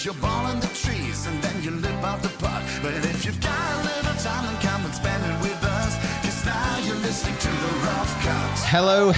your ball in the trees and then you lip out the puck. But if you've got a little time, then come and spend it with us. 'Cause now you're listening to the Rough Cut. Hello,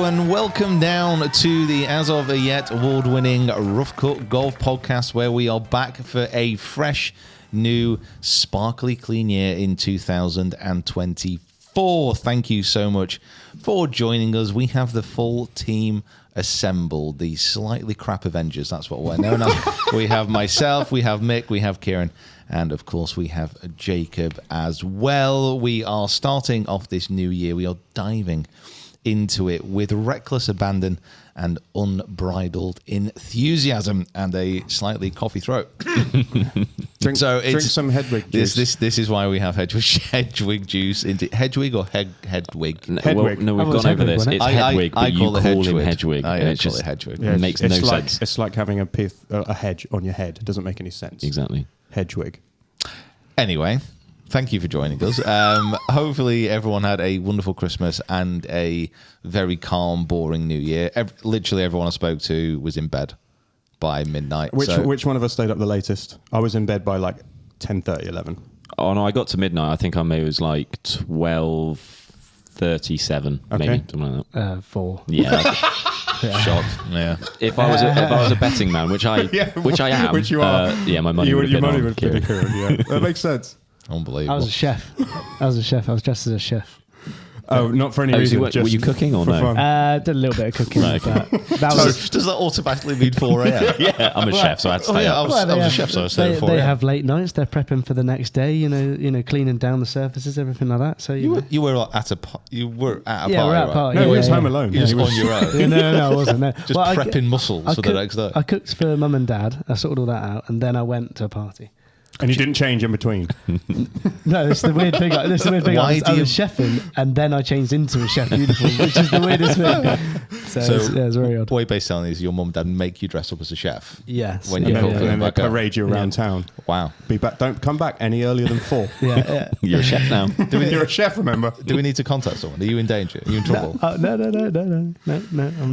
and welcome down to the As of Yet award-winning Rough Cut Golf Podcast, where we are back for a fresh, new, sparkly clean year in 2024. Thank you so much for joining us. We have the full team assembled, the slightly crap Avengers, that's what we're known as. We have myself, we have Mick, we have Kieran, and of course we have Jacob as well. We are starting off this new year. We are diving into it with reckless abandon and unbridled enthusiasm and a slightly coffee throat. Drink some Hedwig juice. This is why we have Hedwig juice. Hedwig or Hedwig? Hedwig. No, we've gone over this. It's Hedwig, but you call him Hedwig. I call it Hedwig. Yeah, It makes no sense. It's like having a hedge on your head. It doesn't make any sense. Exactly. Hedwig. Anyway, thank you for joining us. Hopefully everyone had a wonderful Christmas and a very calm, boring New Year. Literally everyone I spoke to was in bed by midnight. Which one of us stayed up the latest? I was in bed by like 10:30, 11. Oh, no, I got to midnight. I think I maybe was like 12:37, Okay. maybe, something like that. 4. Yeah. Shocked. Yeah. If I was a betting man, which I am, which you are, yeah, my money would have been on Kieran. Yeah, that makes sense. Unbelievable. I was a chef. I was dressed as a chef. Oh, not for any reason. Were you cooking or for no? fun. Did a little bit of cooking. Right. But that So was. does that automatically mean 4 a.m.? Yeah, I'm a chef, so I had to stay up. I was a chef, so I stayed at 4 They a.m. have late nights. They're prepping for the next day. You know, cleaning down the surfaces, everything like that. So You were at a party. we're at right? a party. No, he yeah, was yeah. home alone. You were He was on your own. No, I wasn't. No. Just prepping muscles for the next day. I cooked for mum and dad. I sorted all that out, and then I went to a party. And you didn't change in between. No, it's the weird thing. I was chefing, and then I changed into a chef uniform, which is the weirdest thing. So it's very odd. What you're basically telling is your mum and dad make you dress up as a chef. Yes. When And you then, cook and them then they back up. parade you around town. Wow. Be back. Don't come back any earlier than 4. Yeah. You're a chef now. You're a chef, remember? Do we need to contact someone? Are you in danger? Are you in trouble? No, I'm not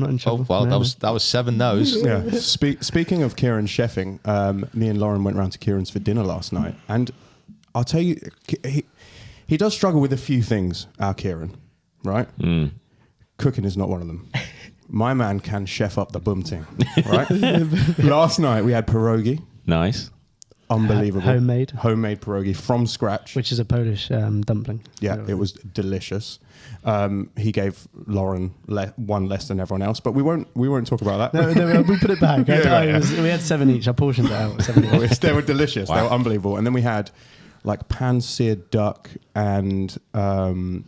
in Oh trouble. well, No, that was 7 no's. Yeah. Speaking of Kieran chefing, me and Lauren went round to Kieran's for dinner last night, and I'll tell you, he does struggle with a few things, our Kieran, right? Cooking is not one of them. My man can chef up the boom ting, right? Last night we had pierogi. Nice. Unbelievable. Homemade pierogi from scratch. which is a Polish dumpling. Yeah, it was delicious. He gave Lauren one less than everyone else, but we won't talk about that. No, we put it back. We had 7 each. I portioned it out. 7 each. They were delicious. Wow. They were unbelievable. And then we had like pan-seared duck and some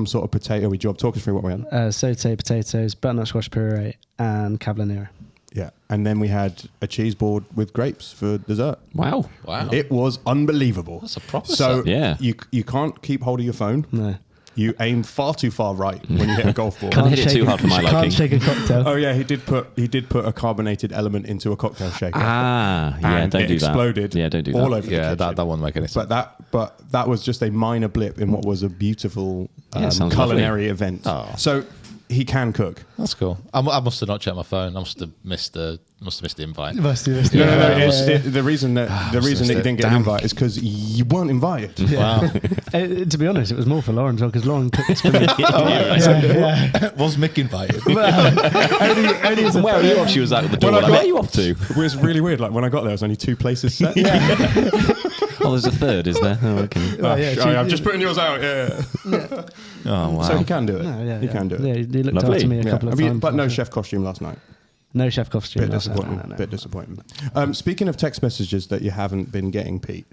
sort of potato. Talk us through what we had. Sauté potatoes, butternut squash puree, and cavallonera. Yeah. And then we had a cheese board with grapes for dessert. Wow. It was unbelievable. That's a proper So set. Yeah. you can't keep hold of your phone. No. You aim far too far right when you hit a golf ball. Can't hit it too hard for my liking. Can't shake a cocktail. Oh yeah, he did put a carbonated element into a cocktail shaker. Yeah, and don't it do that. exploded. Yeah, don't do that. all over Yeah, the kitchen. that won't make any sense. But that was just a minor blip in what was a beautiful sounds culinary event. Oh. So he can cook. That's cool. I must have not checked my phone. I must have missed the invite. No. The reason that he didn't get an invite is because you weren't invited. Wow. To be honest, it was more for Lauren because Lauren cooks for me. Was Mick invited? only as a Where are you off? She was out at the door. Where are you off to? It was really weird. Like when I got there, there was only 2 places set. Oh, there's a third, is there? Oh, okay. I'm just putting yours out. Yeah. Oh wow. So he can do it. He can do it. Yeah, he looked Lovely. after me a couple of times. But no chef costume last night. No chef costume. Bit last night. disappointing. No. Bit disappointing. Speaking of text messages that you haven't been getting, Pete,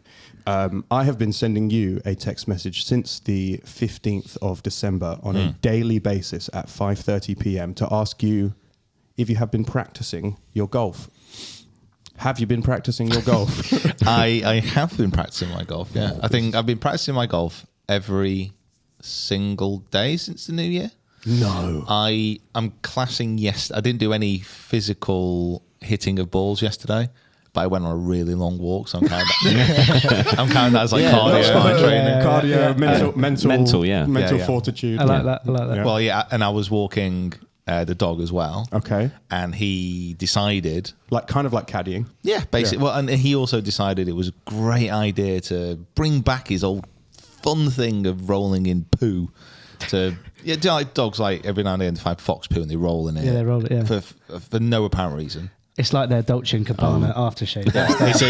I have been sending you a text message since the 15th of December on a daily basis at 5:30 p.m. to ask you if you have been practicing your golf. Have you been practicing your golf? I have been practicing my golf. Yeah, I think I've been practicing my golf every single day since the new year. No. I'm classing I didn't do any physical hitting of balls yesterday, but I went on a really long walk, so I'm counting that as like cardio training. Cardio, mental Mental fortitude. I like that. Well, yeah, and I was walking the dog as well. Okay. And he decided, Kind of like caddying. yeah, basically. Well, and he also decided it was a great idea to bring back his old fun thing of rolling in poo. Like dogs, like every now and then find fox poo and they roll in it. Yeah, they roll it. Yeah, for no apparent reason. it's like their Dolce and Gabbana aftershave. That's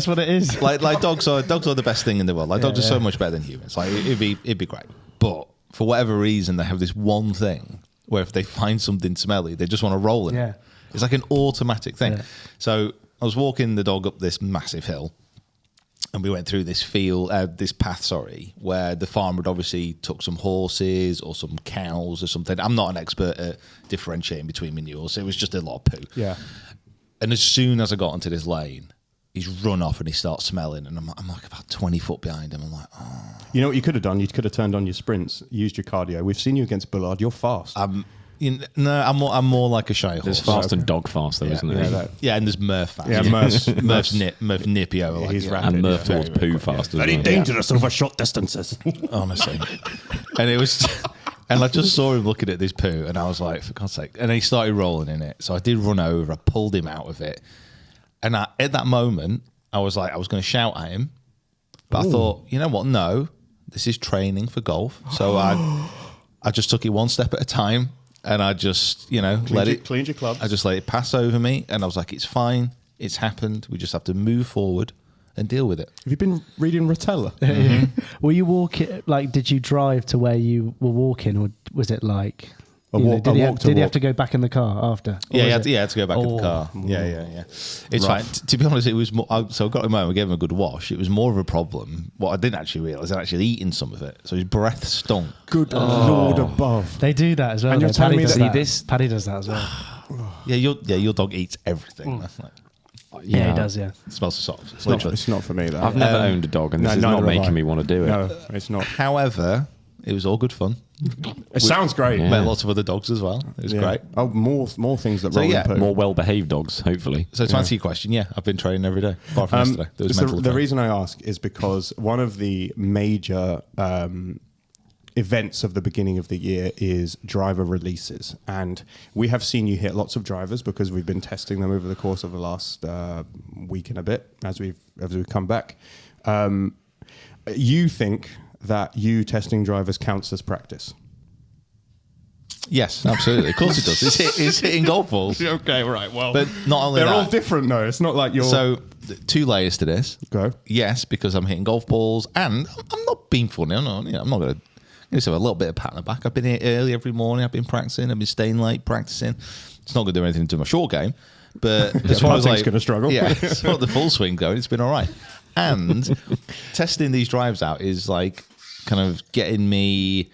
what it is. Like dogs are the best thing in the world. Like dogs are so much better than humans. Like it'd be great. But for whatever reason, they have this one thing where if they find something smelly, they just want to roll in it. It's like an automatic thing. Yeah. So I was walking the dog up this massive hill, and we went through this path, where the farmer had obviously took some horses or some cows or something. I'm not an expert at differentiating between manures. It was just a lot of poo. Yeah. And as soon as I got onto this lane, he's run off and he starts smelling, and I'm like about 20 foot behind him. I'm like, oh. You know what you could have done? You could have turned on your sprints, used your cardio. We've seen you against Bullard. You're fast. I'm more like a shy horse. There's fast and dog fast, though, isn't there? Yeah, and there's Murph fast. Yeah, Murph's nippy over. He's like, rapid. And Murph towards poo fast as Very well. dangerous over short distances. honestly. And it was, and I just saw him looking at this poo, and I was like, for God's sake. And he started rolling in it. So I did run over. I pulled him out of it, and at that moment, I was like, I was going to shout at him, but I thought, you know what? No, this is training for golf. So I just took it one step at a time. And I just, Cleaned your clubs. I just let it pass over me. And I was like, it's fine. It's happened. We just have to move forward and deal with it. Have you been reading Rotella? Were you walking, did you drive to where you were walking, or was it like... Did he have to go back in the car after? Yeah, he had to go back in the car. Yeah. It's fine. To be honest, it was more... So I got him home, I gave him a good wash. It was more of a problem. What I didn't actually realise, I'd actually eaten some of it. So his breath stunk. Good Lord above. They do that as well. And you're telling me that Paddy does that as well. Your dog eats everything. That's like, Yeah, he does, yeah. it smells of socks. It's not for me, though. I've never owned a dog, and this is neither not have I. making me want to do it. No, it's not. However, it was all good fun. It sounds great. Yeah. Met lots of other dogs as well. It was great. Oh, more things that So, roll yeah, in poo. More well-behaved dogs, hopefully. So to answer your question, yeah, I've been training every day. Apart from yesterday. There was mental the training. reason I ask is because one of the major events of the beginning of the year is driver releases, and we have seen you hit lots of drivers because we've been testing them over the course of the last week and a bit as we've come back. You think that you testing drivers counts as practice? Yes, absolutely. Of course it does. It's hitting golf balls. Okay, right. Well, But not only they're that. all different though. It's not like you're. So, 2 layers to this. Go. Yes, because I'm hitting golf balls, and I'm not being funny. I'm not going to have a little bit of pat on the back. I've been here early every morning. I've been practicing. I've been staying late practicing. It's not going to do anything to my short game, but as far as putting's gonna struggle. Yeah, as far as the full swing going, it's been all right. And testing these drives out is like kind of getting me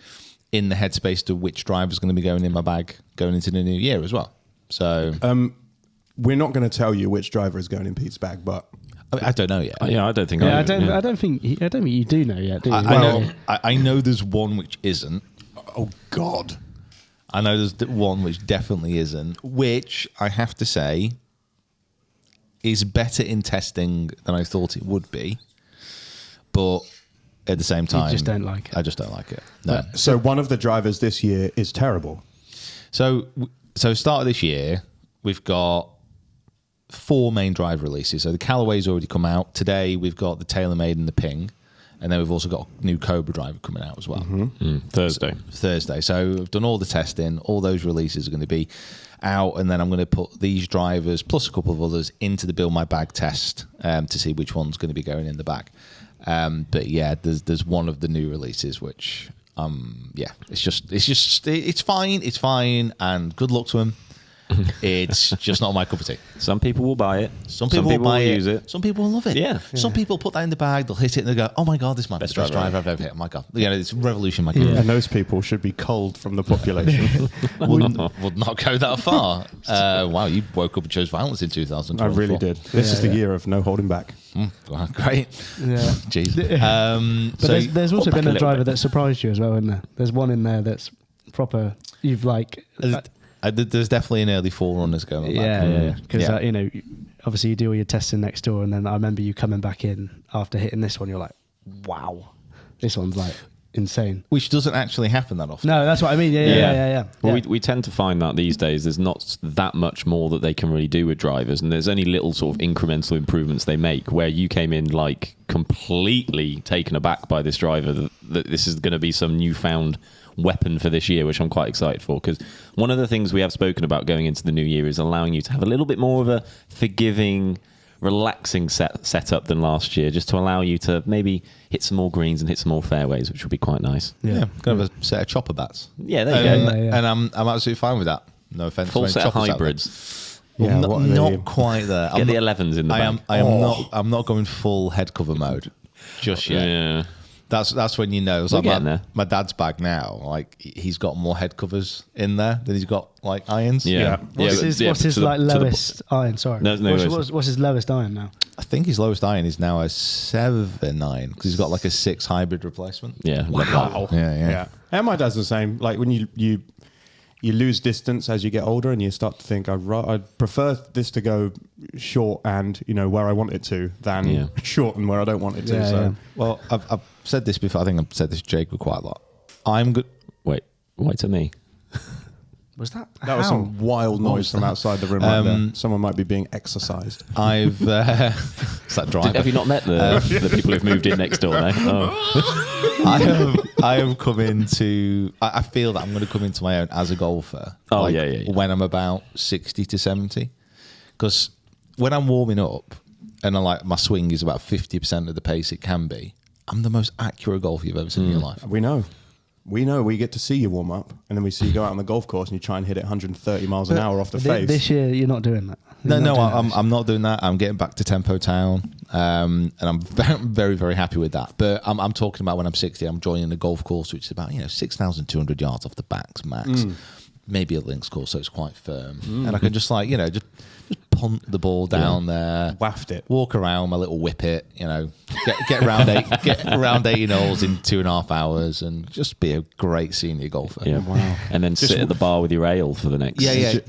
in the headspace to which drive is going to be going in my bag going into the new year as well. So We're not going to tell you which driver is going in Pete's bag, but I don't know yet. Yeah, I don't think I don't think you do know yet, do you? I know there's one which isn't. oh God, I know there's one which definitely isn't, which I have to say is better in testing than I thought it would be. But at the same time, just don't like it. I just don't like it. No. So one of the drivers this year is terrible. So start of this year, we've got 4 main drive releases. So the Callaway's already come out. Today we've got the TaylorMade and the Ping. And then we've also got a new Cobra driver coming out as well. Thursday. So I've done all the testing. All those releases are going to be out. And then I'm going to put these drivers plus a couple of others into the Build My Bag test to see which one's going to be going in the bag. But yeah, there's one of the new releases which, it's fine. And good luck to them. It's just not my cup of tea. Some people will buy it. Some people will buy it. use it. Some people will love it. Yeah. Some people put that in the bag. They'll hit it and they go, "Oh my god, this might be the best driver I've ever hit." Oh my god, it's revolution my career. And those people should be culled from the population. Would not go that far. Wow, you woke up and chose violence in 2012. I really did. This is the year of no holding back. Well, great. Yeah. Jeez. But there's also back been a a little driver bit. that surprised you as well, isn't there? There's one in there that's proper. You've like. There's definitely an early forerunners going. Yeah. Because obviously you do all your testing next door, and then I remember you coming back in after hitting this one. You're like, wow, this one's like insane. Which doesn't actually happen that often. No, that's what I mean. Yeah. Well, we tend to find that these days there's not that much more that they can really do with drivers, and there's only little sort of incremental improvements they make. Where you came in like completely taken aback by this driver that this is going to be some newfound weapon for this year, which I'm quite excited for, because one of the things we have spoken about going into the new year is allowing you to have a little bit more of a forgiving, relaxing setup than last year, just to allow you to maybe hit some more greens and hit some more fairways, which would be quite nice. Yeah, kind of a set of chopper bats. Yeah, there you go. And I'm absolutely fine with that. No offense. Full to any set of choppers out there. hybrids. Yeah, Well, what are not they- quite there. Get the 11s in the back. I'm not going full head cover mode just yet. Yeah. That's when you know. It's We're like getting there. my dad's bag now. Like he's got more head covers in there than he's got like irons. Yeah. What's his like lowest iron? Sorry. No what's his lowest iron now? I think his lowest iron is now a 7-9 because he's got like a 6 hybrid replacement. Yeah. Wow. Yeah. And my dad's the same. Like when you lose distance as you get older, and you start to think, I'd prefer this to go short and where I want it to than short and where I don't want it to. Yeah, so yeah. Well, I've said this before. I think I've said this to Jacob quite a lot. I'm good. Wait to me. Was that? that was some wild noise from outside the room. Right there. Someone might be being exercised. I've it's that driver. Have you not met the people who've moved in next door now? Oh. I have come into. I feel that I'm going to come into my own as a golfer. Oh, yeah. When I'm about 60 to 70, because when I'm warming up and my swing is about 50% of the pace it can be, I'm the most accurate golfer you've ever seen in your life. We know. We get to see you warm up, and then we see you go out on the golf course and you try and hit it 130 miles an hour off the face. This year, you're not doing that. I'm not doing that. I'm getting back to Tempo Town, and I'm very, very happy with that. But I'm talking about when I'm 60, I'm joining a golf course which is about 6,200 yards off the backs max, maybe a links course, so it's quite firm, and I can just just punt the ball down there, Waft it, walk around my little whippet, get around 18 holes in 2.5 hours, and just be a great senior golfer. Yeah. Wow. And then sit at the bar with your ale for the next. I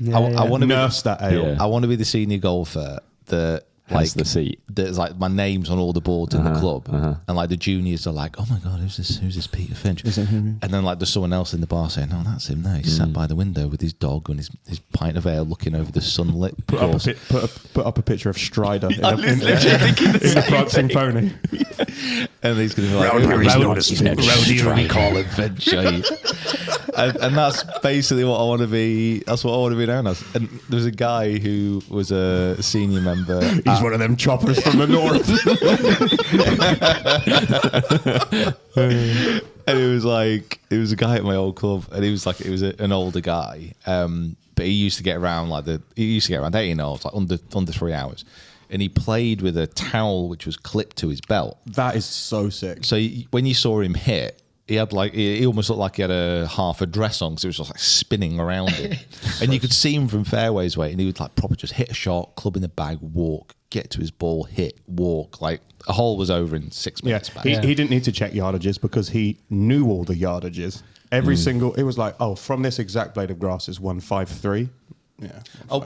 want to nurse that ale. Yeah. I want to be the senior golfer that Has the seat. There's my name's on all the boards in the club, and the juniors are like, "Oh my god, who's this Peter Finch?" Is it him? And then there's someone else in the bar saying, "No, that's him. There, he's sat by the window with his dog and his pint of ale, looking over the sunlit course." Put up a picture of Strider in the prancing pony. And he's going to be like, Rowdy, we call him Finch. And that's basically what I want to be. That's what I want to be known as. And there was a guy who was a senior member. He's one of them choppers from the north. And it was a guy at my old club, and he was an older guy, but he used to get around 18 holes, like under 3 hours, and he played with a towel which was clipped to his belt. That is so sick. So when you saw him hit, he had he almost looked like he had half a dress on, because it was just spinning around him, and you could see him from fairways away, and he would proper just hit a shot, club in the bag, walk, get to his ball, hit, walk. A hole was over in 6 minutes back. He didn't need to check yardages because he knew all the yardages. Every single, it was from this exact blade of grass is 153. Yeah. I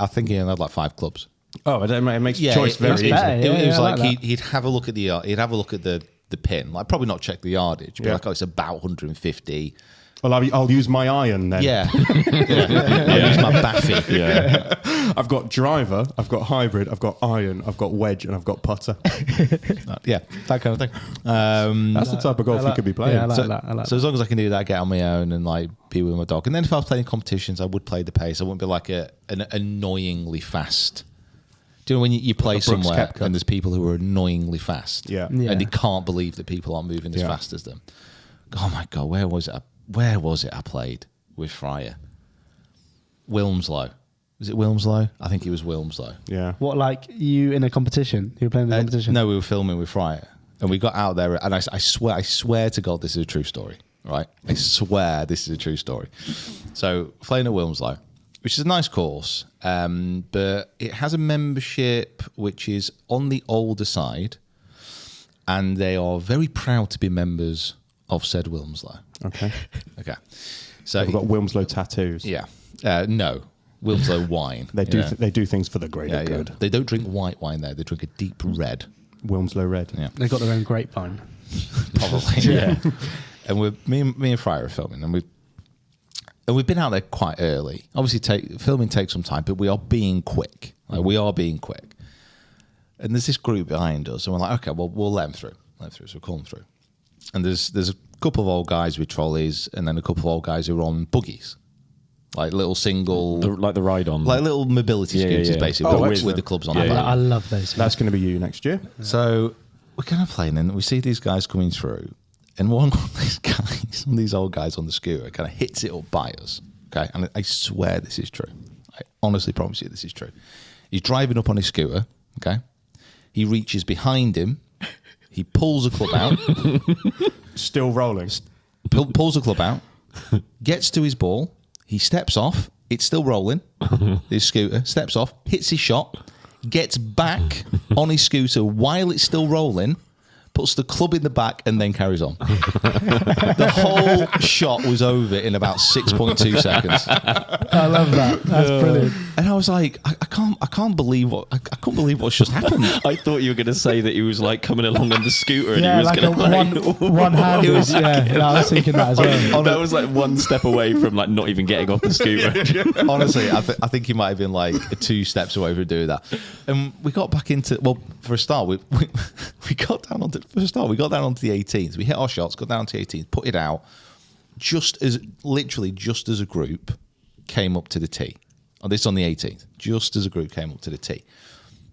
think he only had 5 clubs. Oh, it makes choice very easy. It was like that. he'd have a look at he'd have a look at the pin, probably not check the yardage, but it's about 150. Well, I'll use my iron then. Yeah. I'll use my baffy. Yeah. I've got driver, I've got hybrid, I've got iron, I've got wedge, and I've got putter. Yeah, that kind of thing. That's the type of golf you could be playing. Yeah, I like that. So as long as I can do that, get on my own and be with my dog. And then if I was playing competitions, I would play the pace. I wouldn't be an annoyingly fast. Do you know when you play Brooks somewhere Koepka. and there's people who are annoyingly fast? Yeah. And you can't believe that people aren't moving as fast as them. Oh my God, where was it I played with Fryer? Wilmslow. Was it Wilmslow? I think it was Wilmslow. Yeah. What, you in a competition? You were playing in a competition? No, we were filming with Fryer. And we got out there, and I swear to God, this is a true story, right? I swear this is a true story. So, playing at Wilmslow, which is a nice course, but it has a membership which is on the older side, and they are very proud to be members of said Wilmslow. Okay. Okay. So We've got Wilmslow tattoos. yeah. No. Wilmslow wine. They do Yeah. they do things for the greater Yeah. good. They don't drink white wine there. They drink a deep red. Wilmslow red. Yeah. They've got their own grapevine. probably. Yeah. And me and Fryer are filming, and we've been out there quite early. Obviously, filming takes some time, but we are being quick. Like, we are being quick. And there's this group behind us, and we're like, okay, well, we'll let them through. So we'll call them through. And there's a couple of old guys with trolleys, and then a couple of old guys who are on buggies. Like little single... like the ride-on. Like little mobility scooters, basically, with the clubs on the back. I love those. That's going to be you next year. So we're kind of playing, and we see these guys coming through, and one of these old guys on the scooter kind of hits it up by us. Okay, and I swear this is true. I honestly promise you this is true. He's driving up on his scooter. Okay, he reaches behind him. He pulls a club out. Still rolling. Pulls the club out. Gets to his ball. He steps off. It's still rolling. His scooter steps off, hits his shot, gets back on his scooter while it's still rolling, puts the club in the back, and then carries on. The whole shot was over in about 6.2 seconds. I love that. That's brilliant. And I was like, I can't believe what's just happened. I thought you were going to say that he was like coming along on the scooter and Yeah, he was like going to one hand. I was thinking that as well. That was like one step away from like not even getting off the scooter. Honestly, I think he might have been like 2 steps away from doing that. And we got back into, well, for a start, we got down onto the 18th. We hit our shots, got down to the 18th, put it out, just as a group came up to the tee. Oh, this is on the 18th. Just as a group came up to the tee.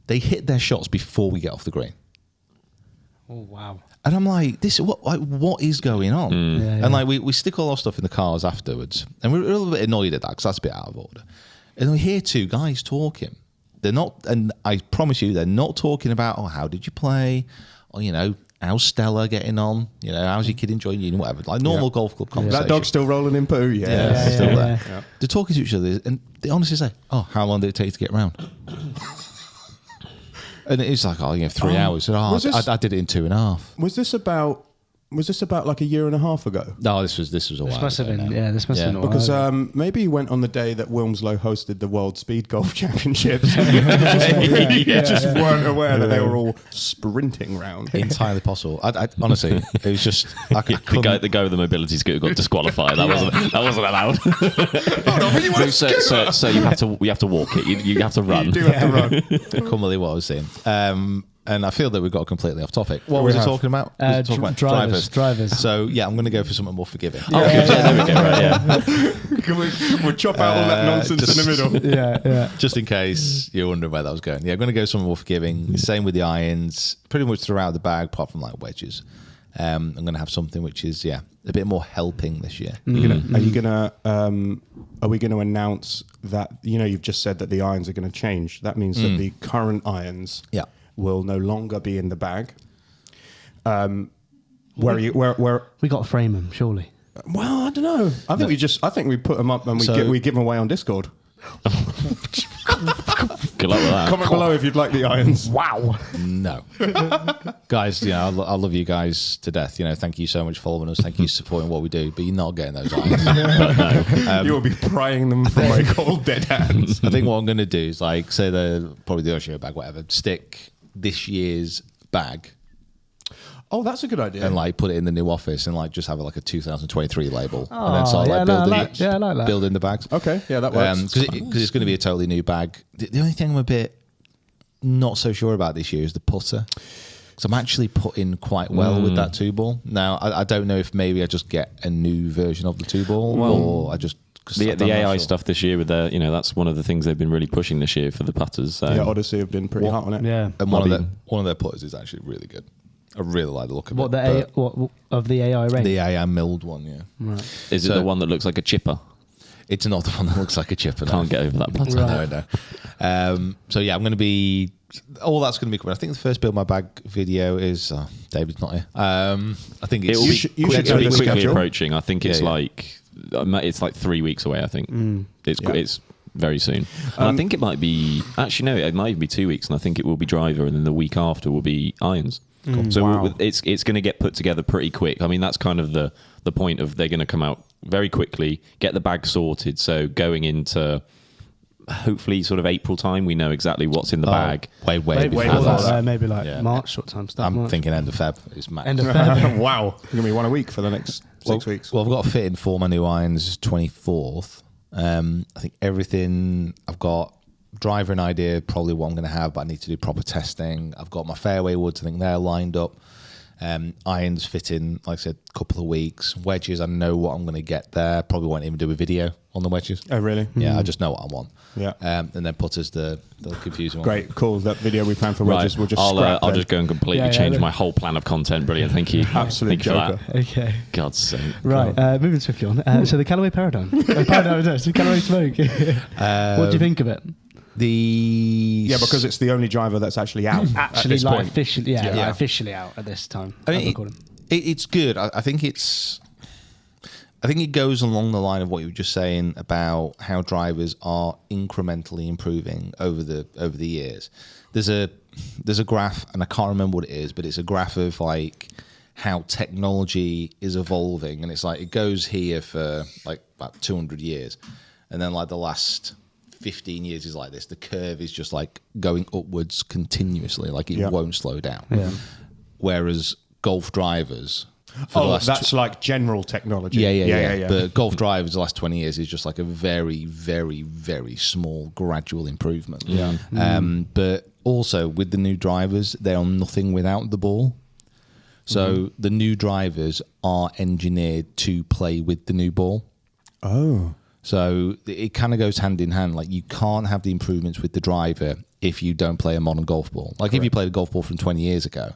They hit their shots before we get off the green. Oh, wow. And I'm like, what is going on? Yeah, and like we stick all our stuff in the cars afterwards, and we're a little bit annoyed at that because that's a bit out of order. And we hear 2 guys talking. They're not, and I promise you, they're not talking about, oh, how did you play? Or, how's Stella getting on? How's your kid enjoying uni? Whatever. Like normal golf club conversation. That dog's still rolling in poo? Yeah, still there. Yeah. They're talking to each other, and they honestly say, oh, how long did it take to get round? And it's like, 3 hours. And, I did it in 2.5. Was this about like a year and a half ago? No, this was a while. This must have ago been, now. this must have been a while Because ago. maybe you went on the day that Wilmslow hosted the World Speed Golf Championships. Just weren't aware that they were all sprinting round. Entirely possible. I honestly, it was just The guy with the mobility scooter got disqualified. That wasn't allowed. So you have to walk it. You have to run. You do have to run. I couldn't believe what I was saying. And I feel that we got completely off topic. What was it talking about? Drivers. So yeah, I'm going to go for something more forgiving. There we go. Right, yeah. We'll chop out all that nonsense in the middle. Yeah. Just in case you're wondering where that was going. Yeah, I'm going to go something more forgiving. Same with the irons. Pretty much throughout the bag, apart from like wedges. I'm going to have something which is a bit more helping this year. Are we going to announce that? You've just said that the irons are going to change. That means that the current irons will no longer be in the bag. Where We got to frame them, surely. Well, I don't know. I think we put them up and we give them away on Discord. Good luck with that. Comment below if you'd like the irons. Wow. No. Guys, I love you guys to death. Thank you so much for following us. Thank you for supporting what we do, but you're not getting those irons. You will be prying them from my cold dead hands. I think what I'm going to do is say they're probably the Ocean bag, whatever, stick this year's bag Oh, that's a good idea. and put it in the new office and just have a 2023 label and Oh, then start yeah, building I like that. building the bags. Okay, yeah, that works. Because it's going to be a totally new bag. The only thing I'm a bit not so sure about this year is the putter. Because I'm actually putting quite well with that 2-ball. Now, I don't know if maybe I just get a new version of the 2-ball or I just... The AI stuff this year with that's one of the things they've been really pushing this year for the putters. Yeah, Odyssey have been pretty hot on it. Yeah. And one of their putters is actually really good. I really like the look of it. What of the AI range? The AI milled one, yeah. Right. Is it the one that looks like a chipper? It's not the one that looks like a chipper. No. Can't get over that putter. Right. No. So yeah, I'm going to be... All that's going to be coming. I think the first Build My Bag video is... David's not here. I think it's... It'll be quickly schedule. approaching. I think it's Yeah. it's 3 weeks away, I think. It's very soon. And I think it might be... Actually, no, it might even be 2 weeks, and I think it will be driver, and then the week after will be irons. So it's going to get put together pretty quick. I mean, that's kind of the point of they're going to come out very quickly, get the bag sorted. So going into hopefully sort of April time, we know exactly what's in the bag. Way Maybe, before that. maybe like Yeah. March sort of time stuff. I'm thinking end of Feb is max. End of Feb. Wow. It's going to be one a week for the next 6 weeks. Well, I've got a fit in for my new irons 24th. I think everything I've got, driver and idea, probably what I'm going to have, but I need to do proper testing. I've got my fairway woods, I think they're lined up. Irons fit in, like I said, a couple of weeks. Wedges, I know what I'm going to get there. Probably won't even do a video on the wedges. Oh, really? Yeah, I just know what I want. Yeah. And then putters the confusing one. Great, cool. That video we planned for wedges, we'll just scrap I'll then. just go and completely change my whole plan of content. Brilliant, thank you. Absolute Thank you for joker. that. Okay. God's sake. Right, moving swiftly on. So the Callaway Paradym. So Callaway Smoke. What do you think of it? Yeah, because it's the only driver that's actually out. Actually, at this like point. officially, officially out at this time. I mean, it's good. I think it goes along the line of what you were just saying about how drivers are incrementally improving over the years. There's a graph, and I can't remember what it is, but it's a graph of like how technology is evolving, and it's like it goes here for like about 200 years, and then like the last 15 years is like this. The curve is just like going upwards continuously, like it won't slow down. Yeah. Whereas golf drivers, for the last that's like general technology. yeah. But golf drivers the last 20 years is just like a very, very, very small gradual improvement. Yeah. But also with the new drivers, they are nothing without the ball. So the new drivers are engineered to play with the new ball. Oh. So it kind of goes hand in hand. Like you can't have the improvements with the driver if you don't play a modern golf ball. Like if you played a golf ball from 20 years ago,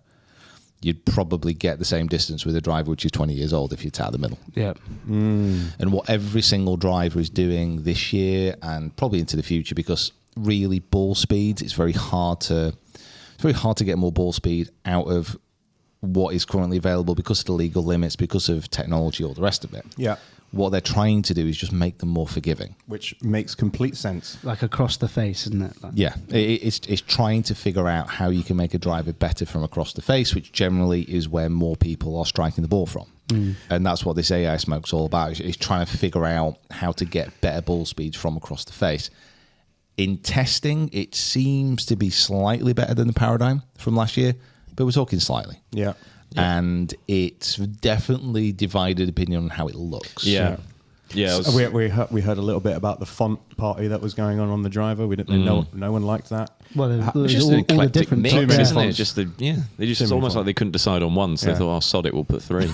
you'd probably get the same distance with a driver which is 20 years old if you tap the middle. Yeah. And what every single driver is doing this year and probably into the future, because really ball speeds, it's very hard to get more ball speed out of what is currently available because of the legal limits, because of technology, all the rest of it. Yeah. What they're trying to do is just make them more forgiving. Which makes complete sense. Like across the face, isn't it? Like, Yeah, it's trying to figure out how you can make a driver better from across the face, which generally is where more people are striking the ball from. And that's what this AI Smoke's all about. It's trying to figure out how to get better ball speeds from across the face. In testing, it seems to be slightly better than the Paradym from last year, but we're talking slightly. Yeah. And it's definitely divided opinion on how it looks. Yeah. Yeah. So we heard a little bit about the font party that was going on the driver. We didn't know. No one liked that. Well, It's there's just all an the eclectic different mix, types. many isn't it? fonts. Just they just Too many almost fonts. like they couldn't decide on one, so they thought, "Oh, sod it, we'll put 3."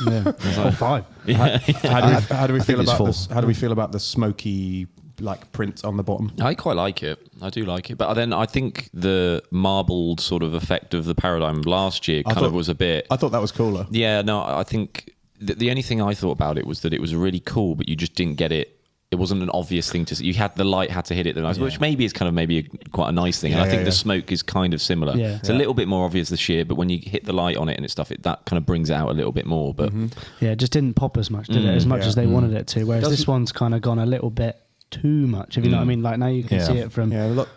Yeah. Or 5. How do we feel think it's about full. this? How do we feel about the smoky like print on the bottom? I quite like it. I do like it, but then I think the marbled sort of effect of the Paradym last year kind of was a bit. I thought that was cooler. Yeah, no, I think the only thing I thought about it was that it was really cool, but you just didn't get it. It wasn't an obvious thing to see. You had the light had to hit it the nice, which maybe is kind of quite a nice thing. And I think the smoke is kind of similar. Yeah. It's a little bit more obvious this year, but when you hit the light on it and stuff, that kind of brings it out a little bit more. But Yeah, it just didn't pop as much, did it? As much as they wanted it to. Whereas this one's kind of gone a little bit too much, if you know what I mean. Like now you can see it from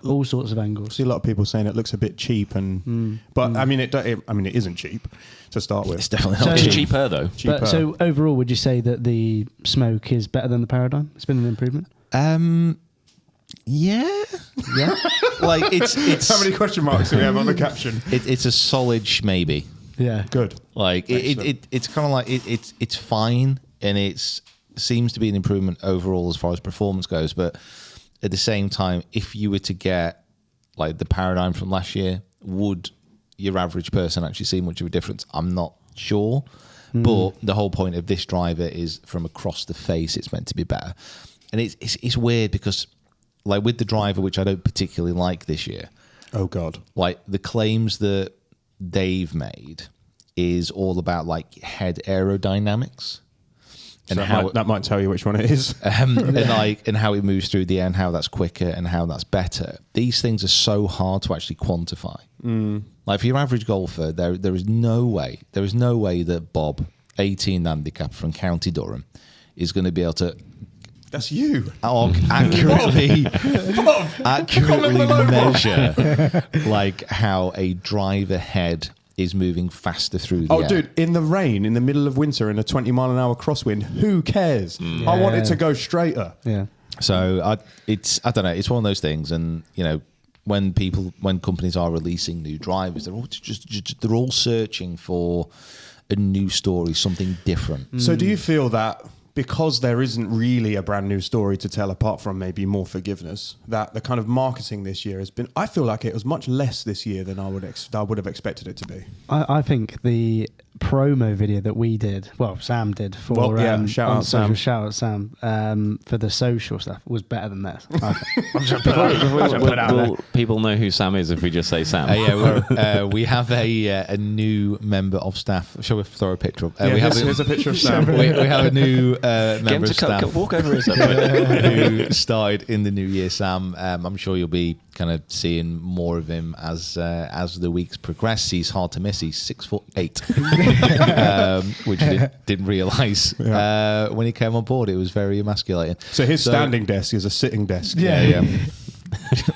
all sorts of I angles. see a lot of people saying it looks a bit cheap, and but I mean it isn't cheap to start with. It's definitely So- not it's cheap. cheaper though. cheaper. But so overall, would you say that the Smoke is better than the Paradym? It's been an improvement. Yeah. Yeah. Like it's How many question marks do we have on the caption? it's a solid maybe. Yeah. Good. Like it's kind of like it's fine, and it seems to be an improvement overall as far as performance goes. But at the same time, if you were to get like the Paradym from last year, would your average person actually see much of a difference? I'm not sure. But the whole point of this driver is from across the face, it's meant to be better. And it's weird because like with the driver, which I don't particularly like this year, Oh God. like the claims that they've made is all about like head aerodynamics and So that might tell you which one it is. and how it moves through the air and how that's quicker and how that's better. These things are so hard to actually quantify. Like for your average golfer, there is no way that Bob, 18 handicap from County Durham, is going to be able to That's you. accurately measure like how a driver head is moving faster through the air. Dude, in the rain, in the middle of winter, in a 20-mile-an-hour crosswind, who cares? I want it to go straighter. Yeah. So I don't know. It's one of those things, and when companies are releasing new drivers, they're all searching for a new story, something different. So do you feel that because there isn't really a brand new story to tell apart from maybe more forgiveness, that the kind of marketing this year has been, I feel like it was much less this year than I would have expected it to be. I think the promo video that we did, Sam did for shout out Sam for the social stuff was better than this. Will people know who Sam is if we just say Sam? We have a new member of staff. Shall we throw a picture up? Here's a picture of Sam. We have a new member of staff. Walk over here. Who started in the new year, Sam. I'm sure you'll be kind of seeing more of him as the weeks progress. He's hard to miss. He's 6'8", which I didn't realise when he came on board. It was very emasculating. So his standing desk is a sitting desk. Yeah.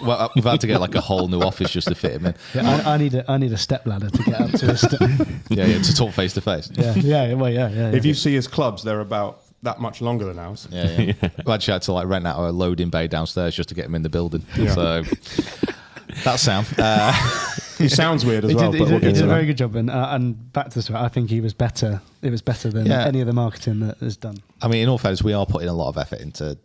Well, we've had to get like a whole new office just to fit him in. Yeah, I need a step ladder to get up to his to talk face to face. If you see his clubs, they're about that much longer than ours. We actually had to like rent out a loading bay downstairs just to get him in the building. So that's Sam. He sounds weird as well. He did a very good job, and back to this, I think he was better. It was better than any of the marketing that is done. I mean, in all fairness, we are putting a lot of effort into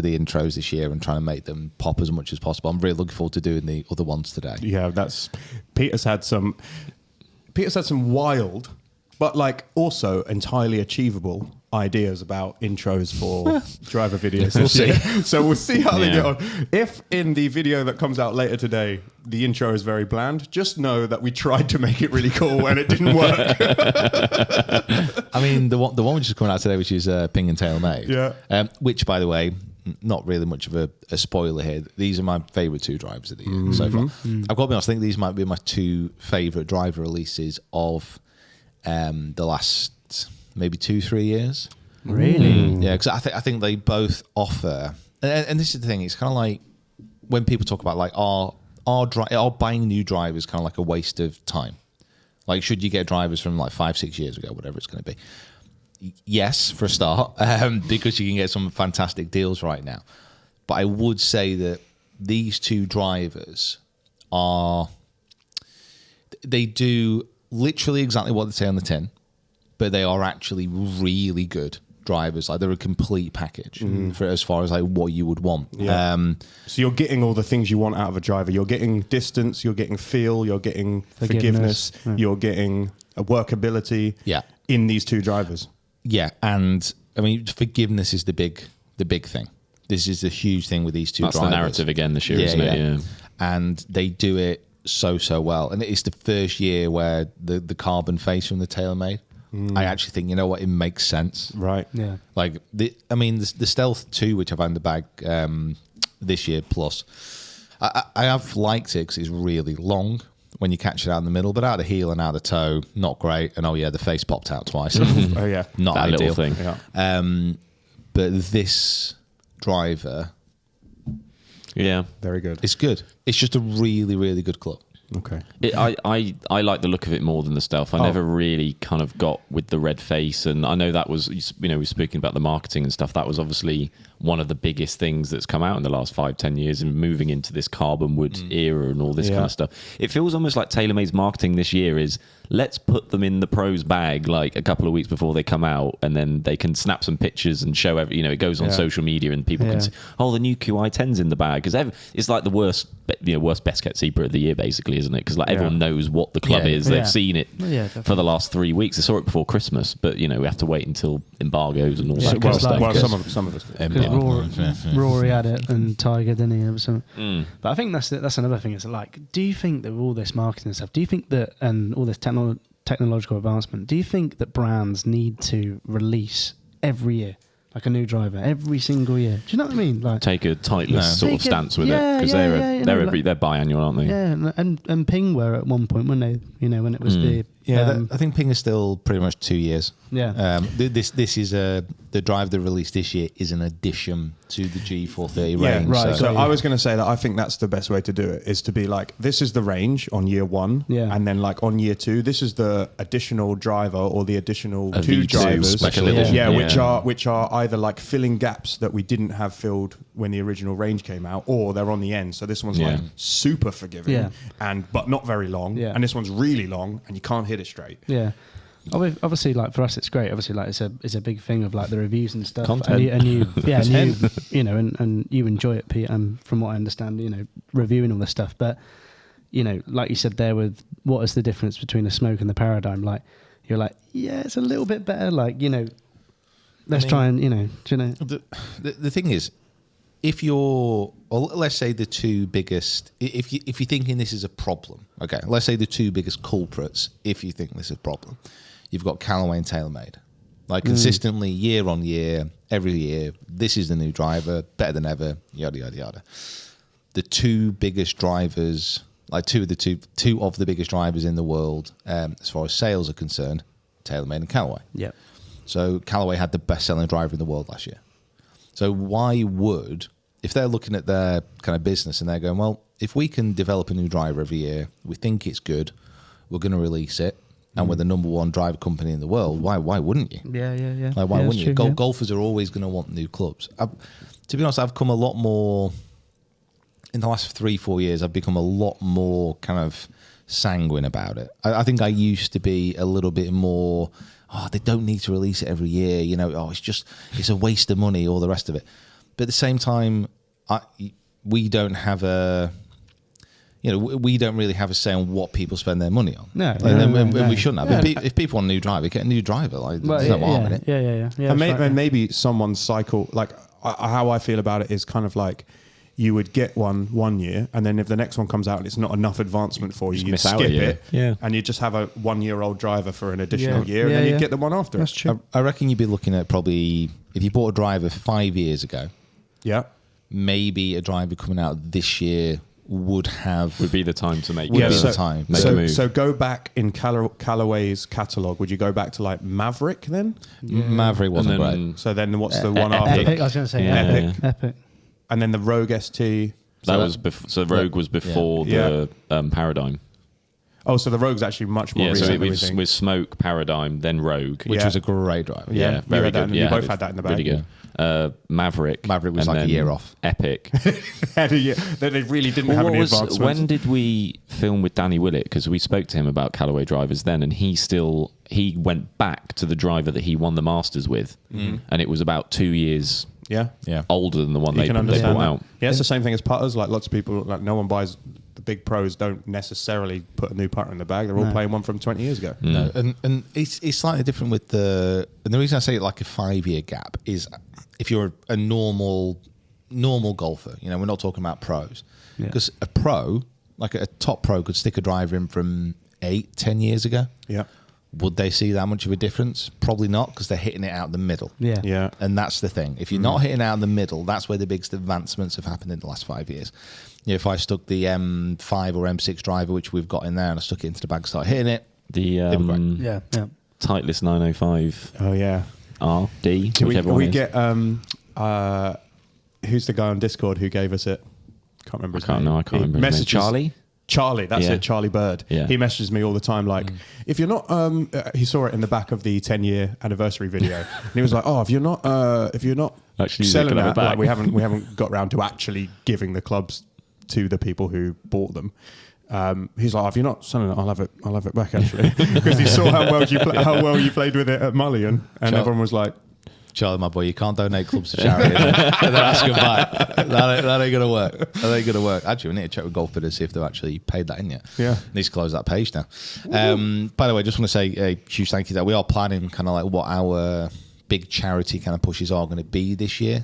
the intros this year and trying to make them pop as much as possible. I'm really looking forward to doing the other ones today. Yeah, Peter's had some wild, but like also entirely achievable ideas about intros for driver videos. We'll see. So we'll see how they get on. If in the video that comes out later today, the intro is very bland, just know that we tried to make it really cool and it didn't work. I mean, the one which is coming out today, which is Ping and TaylorMade. Which, by the way, not really much of a spoiler here. These are my favourite two drivers of the year so far. I've got to be honest, I think these might be my two favourite driver releases of the last maybe 2-3 years. Really? Yeah, because I think they both offer, and this is the thing. It's kind of like when people talk about like are buying new drivers kind of like a waste of time. Like, should you get drivers from like 5-6 years ago, whatever it's going to be? Yes, for a start, because you can get some fantastic deals right now. But I would say that these two drivers they do literally exactly what they say on the tin, but they are actually really good drivers. Like, they're a complete package for as far as like what you would want. So you're getting all the things you want out of a driver. You're getting distance, you're getting feel, you're getting forgiveness. You're getting a workability in these two drivers. Yeah, and I mean, forgiveness is the big thing. This is a huge thing with these two drivers. That's the narrative again this year, isn't it? Yeah. And they do it so well. And it's the first year where the carbon face from the TaylorMade, I actually think, you know what, it makes sense. Right. Yeah. Like, the Stealth 2, which I've had in the bag this year plus, I have liked it because it's really long when you catch it out in the middle, but out of the heel and out of the toe, not great. And the face popped out twice. Not that ideal thing. Yeah. But this driver, very good. It's good. It's just a really, really good club. Okay. I like the look of it more than the Stealth. I never really kind of got with the red face, and I know that was, we were speaking about the marketing and stuff. That was obviously one of the biggest things that's come out in the last 5-10 years, and moving into this carbon wood era and all this kind of stuff. It feels almost like TaylorMade's marketing this year is, let's put them in the pros bag like a couple of weeks before they come out, and then they can snap some pictures and show it goes on social media, and people can see, the new QI10's in the bag, because it's like the worst best kept secret of the year, basically, isn't it? Because like everyone knows what the club is. They've seen it for the last 3 weeks. They saw it before Christmas, but we have to wait until embargoes and all that kind of stuff. Some of us. Rory had it and Tiger, didn't he? But I think that's another thing. Is like, do you think that with all this marketing stuff, do you think that, and all this technological advancement, do you think that brands need to release every year like a new driver every single year? Do you know what I mean? Like, take a tightless sort of stance with it, because they're biannual, aren't they? Yeah, and Ping were at one point when they, when it was the I think Ping is still pretty much 2 years. Yeah. This is the drive they released this year is an addition to the G430 range. Right. So I was going to say that I think that's the best way to do it, is to be like, this is the range on year one, and then like on year two, this is the additional driver or the additional two drivers, special edition. which are either like filling gaps that we didn't have filled when the original range came out, or they're on the end. So this one's Yeah. like super forgiving, Yeah. but not very long, Yeah. and this one's really long, and you can't hit it straight. Yeah. Obviously, like for us, it's great. Obviously, like it's a big thing of like the reviews and stuff. Content. And you you know, and you enjoy it, Pete. And from what I understand, you know, reviewing all this stuff. But you know, like you said there, with what is the difference between a Smoke and the Paradym? Like you're like, yeah, it's a little bit better. Like you know, let's try and you know, do you know. The thing is, if you're, or let's say the two biggest, if you're thinking this is a problem, okay, let's say the two biggest culprits, if you think this is a problem, you've got Callaway and TaylorMade, like consistently year on year, every year, this is the new driver, better than ever, yada yada yada. The two biggest drivers, like two of the biggest drivers in the world, as far as sales are concerned, TaylorMade and Callaway. Yeah. So Callaway had the best-selling driver in the world last year. So why would, if they're looking at their kind of business and they're going, well, if we can develop a new driver every year, we think it's good, we're going to release it, and we're the number one driver company in the world, why wouldn't you? Yeah. Like, why Yeah, wouldn't you? true, yeah. Golfers are always going to want new clubs. To be honest, I've come a lot more, in the last 3-4 years, I've become a lot more kind of sanguine about it. I think I used to be a little bit more, they don't need to release it every year, you know, it's a waste of money, all the rest of it. But at the same time, we don't have we don't really have a say on what people spend their money on. No, and no. we shouldn't have. If people want a new driver, get a new driver. Like, Well, there's no harm in it. Yeah. And, that's right. and maybe someone's cycle, like how I feel about it is kind of like you would get one year, and then if the next one comes out and it's not enough advancement for you, you'd miss out skip a year. it, Yeah. and you just have a 1-year-old driver for an additional year, and Yeah, then yeah. you'd get the one after. That's true. I reckon you'd be looking at probably, if you bought a driver 5 years ago, Yeah. maybe a driver coming out this year would Would be the time to make Would it. be so, the time. Make a move. so go back in Callaway's catalogue. Would you go back to like Maverick then? Maverick wasn't And then- great. So then what's the one after? Epic. I was going to say Yeah. Epic. Epic. And then the Rogue ST. That was so Rogue was before Yeah. the Paradym. Oh, so the Rogue's actually much more Yeah, so recent. it was with Smoke, Paradym, then Rogue. Which Yeah. was a great driver. Yeah, Yeah, you very had that good. in- Yeah, you both had that in the bag. Really good. Maverick. Maverick was and like a then year off. Epic. They really didn't have any advancements. When did we film with Danny Willett? Because we spoke to him about Callaway drivers then, and he went back to the driver that he won the Masters with, and it was about 2 years Yeah. Yeah. older than the one You they can brought understand that. out. Yeah, it's the same thing as putters. Like lots of people, like no one buys the big pros. Don't necessarily put a new putter in the bag. They're all playing one from 20 years ago. No, and it's slightly different with and the reason I say like a 5-year gap is if you're a normal golfer, you know, we're not talking about pros, because a pro, like a top pro, could stick a driver in from 8-10 years ago. Yeah, Would they see that much of a difference? Probably not, because they're hitting it out the middle. Yeah. yeah. And that's the thing. If you're not hitting out the middle, that's where the biggest advancements have happened in the last 5 years. You know, if I stuck the M5 or M6 driver, which we've got in there, and I stuck it into the bag, started hitting it, The They were great. Yeah. Titleist 905 Oh yeah. RD, Can whichever one we it is. get who's the guy on Discord who gave us it? Can't remember. I his can't name. know. I can't He remember his name. messages- Charlie? Charlie, that's Yeah. it, Charlie Bird. Yeah. He messages me all the time, like, if you're not, he saw it in the back of the 10-year anniversary video, and he was like, oh, if you're not Actually, selling they can have that, it like, back. we haven't got around to actually giving the clubs to the people who bought them. He's like, oh, if you're not selling it, I'll have it back actually, because he saw how well you played with it at Mulligan, and Sure. everyone was like, Charlie, my boy, you can't donate clubs to charity and then ask them back. That ain't gonna work. That ain't gonna work. Actually, we need to check with Golf Bidder to see if they've actually paid that in yet. Yeah. Need to close that page now. By the way, just want to say a huge thank you that we are planning kind of like what our big charity kind of pushes are going to be this year.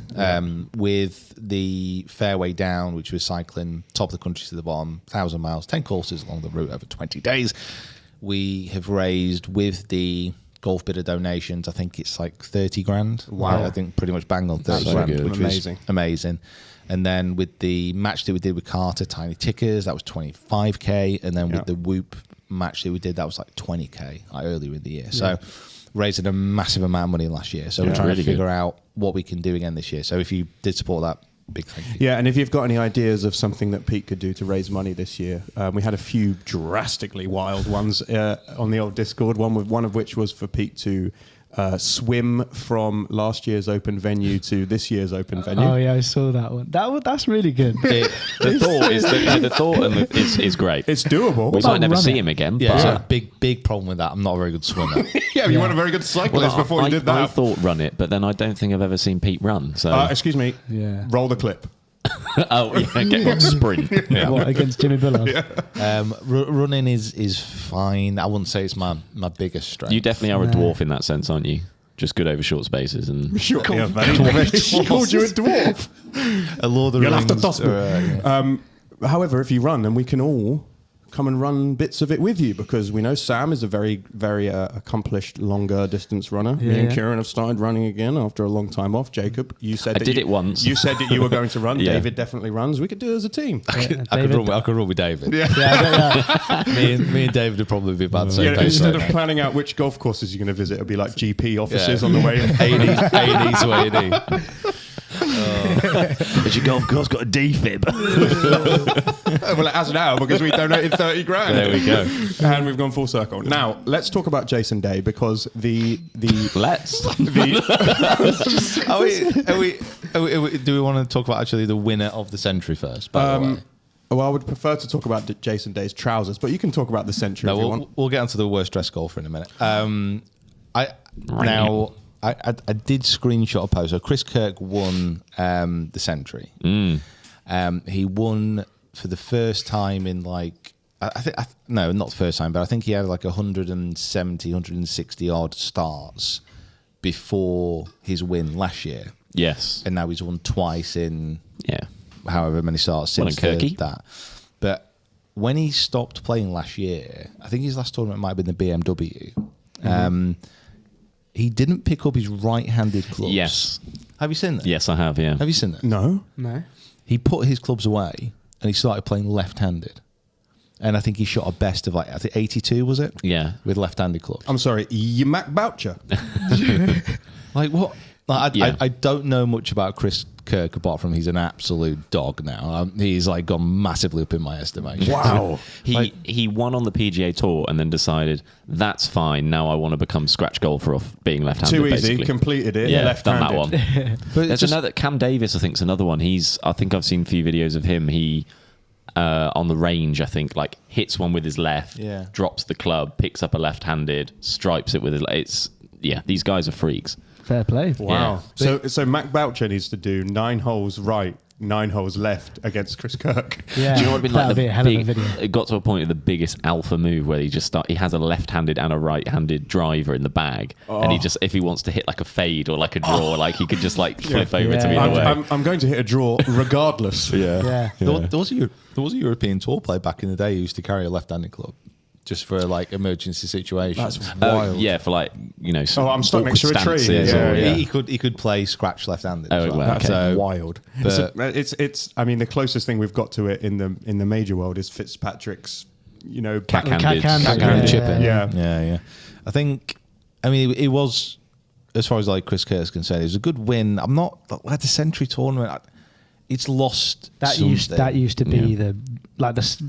With the Fairway Down, which was cycling top of the country to the bottom, 1,000 miles, 10 courses along the route over 20 days. We have raised with the Golf Bidder donations, I think it's like 30 grand. Wow. I think pretty much bang on 30 That's grand, so good. which Amazing. was amazing. And then with the match that we did with Carter, Tiny Tickers, that was 25k. And then Yeah. with the Whoop match that we did, that was like 20k like earlier in the year. So raising a massive amount of money last year. So we're trying really to figure good. out what we can do again this year. So if you did support that, big thank you. yeah, and if you've got any ideas of something that Pete could do to raise money this year, we had a few drastically wild ones on the old Discord. One of which was for Pete to swim from last year's open venue to this year's open venue. Oh yeah, I saw that one. That's really good. The thought is great. It's doable. We might never run see it? him again. Yeah, but so big problem with that. I'm not a very good swimmer. Yeah, you weren't a very good cyclist before you did that. I thought run it, but then I don't think I've ever seen Pete run. So Excuse me. Yeah. Roll the clip. oh yeah, get one sprint. What, against Jimmy Bullard? Running is fine. I wouldn't say it's my biggest strength. You definitely are a dwarf in that sense, aren't you? Just good over short spaces and Sure, yeah, he called you a dwarf. a Lord of the You'll have Rings. to toss me. However, if you run, then we can all come and run bits of it with you, because we know Sam is a very, very accomplished longer distance runner. Me and Yeah. Kieran have started running again after a long time off. Jacob, you said I that did you- it once. You said that you were going to run. Yeah. David definitely runs. We could do it as a team. I could David- run with David. Yeah. me and David would probably be about the same Yeah, pace. instead right of now. planning out which golf courses you're going to visit, it'll be like GP offices on the way. A&E to A&E. Has your golf course got a defib? Well, it has now because we donated 30 grand. There we go. And we've gone full circle. Now, let's talk about Jason Day, because the Do we want to talk about actually the winner of the Sentry first? By the way? well, I would prefer to talk about Jason Day's trousers, but you can talk about the Sentry No, if you want. we'll get onto the worst dress golfer in a minute. I did screenshot a post. So Chris Kirk won the Sentry. He won for the first time in like no, not the first time, but I think he had like 170, 160 odd starts before his win last year, Yes. and now he's won twice in Yeah. however many starts Well since done, Kirky. that. But when he stopped playing last year, I think his last tournament might have been the BMW. He didn't pick up his right-handed clubs. Yes. Have you seen that? Yes, I have. Yeah. Have you seen that? No. No. He put his clubs away and he started playing left-handed. And I think he shot a best of like, I think 82, was it? Yeah. With left-handed clubs. I'm sorry, you Mac Boucher. Like what? Like, Yeah. I don't know much about Chris Kirk apart from he's an absolute dog now. He's like gone massively up in my estimation. Wow. He won on the PGA Tour and then decided that's fine. Now I want to become scratch golfer off being left-handed. Too easy, basically. completed it, Yeah, left-handed. done that one. But There's just- another Cam Davis. I think is another one. I think I've seen a few videos of him. He on the range, I think, like hits one with his left, Yeah. drops the club, picks up a left-handed, stripes it with his. These guys are freaks. Fair play. Wow. So Mac Boucher needs to do 9 holes right, 9 holes left against Chris Kirk. Yeah. Do you know what would be like? That'd be a hell of a video. It got to a point of the biggest alpha move where he has a left-handed and a right-handed driver in the bag, and he just, if he wants to hit like a fade or like a draw, like he could just like flip over to Yeah. either way. I'm going to hit a draw regardless. Yeah. There was a European tour player back in the day who used to carry a left-handed club just for like emergency situations. That's wild. Yeah, for like Oh, I'm stuck next to a tree. stances Yeah, or- yeah. He could play scratch left-handed. Oh, as well. well, That's okay. wild. But- It's. I mean, the closest thing we've got to it in the major world is Fitzpatrick's. Backhanded. Backhand chipping. Yeah. I think. I mean, it was, as far as like Chris Kirk's concerned, it was a good win. I'm not like the Sentry tournament. It's lost. That something. used to be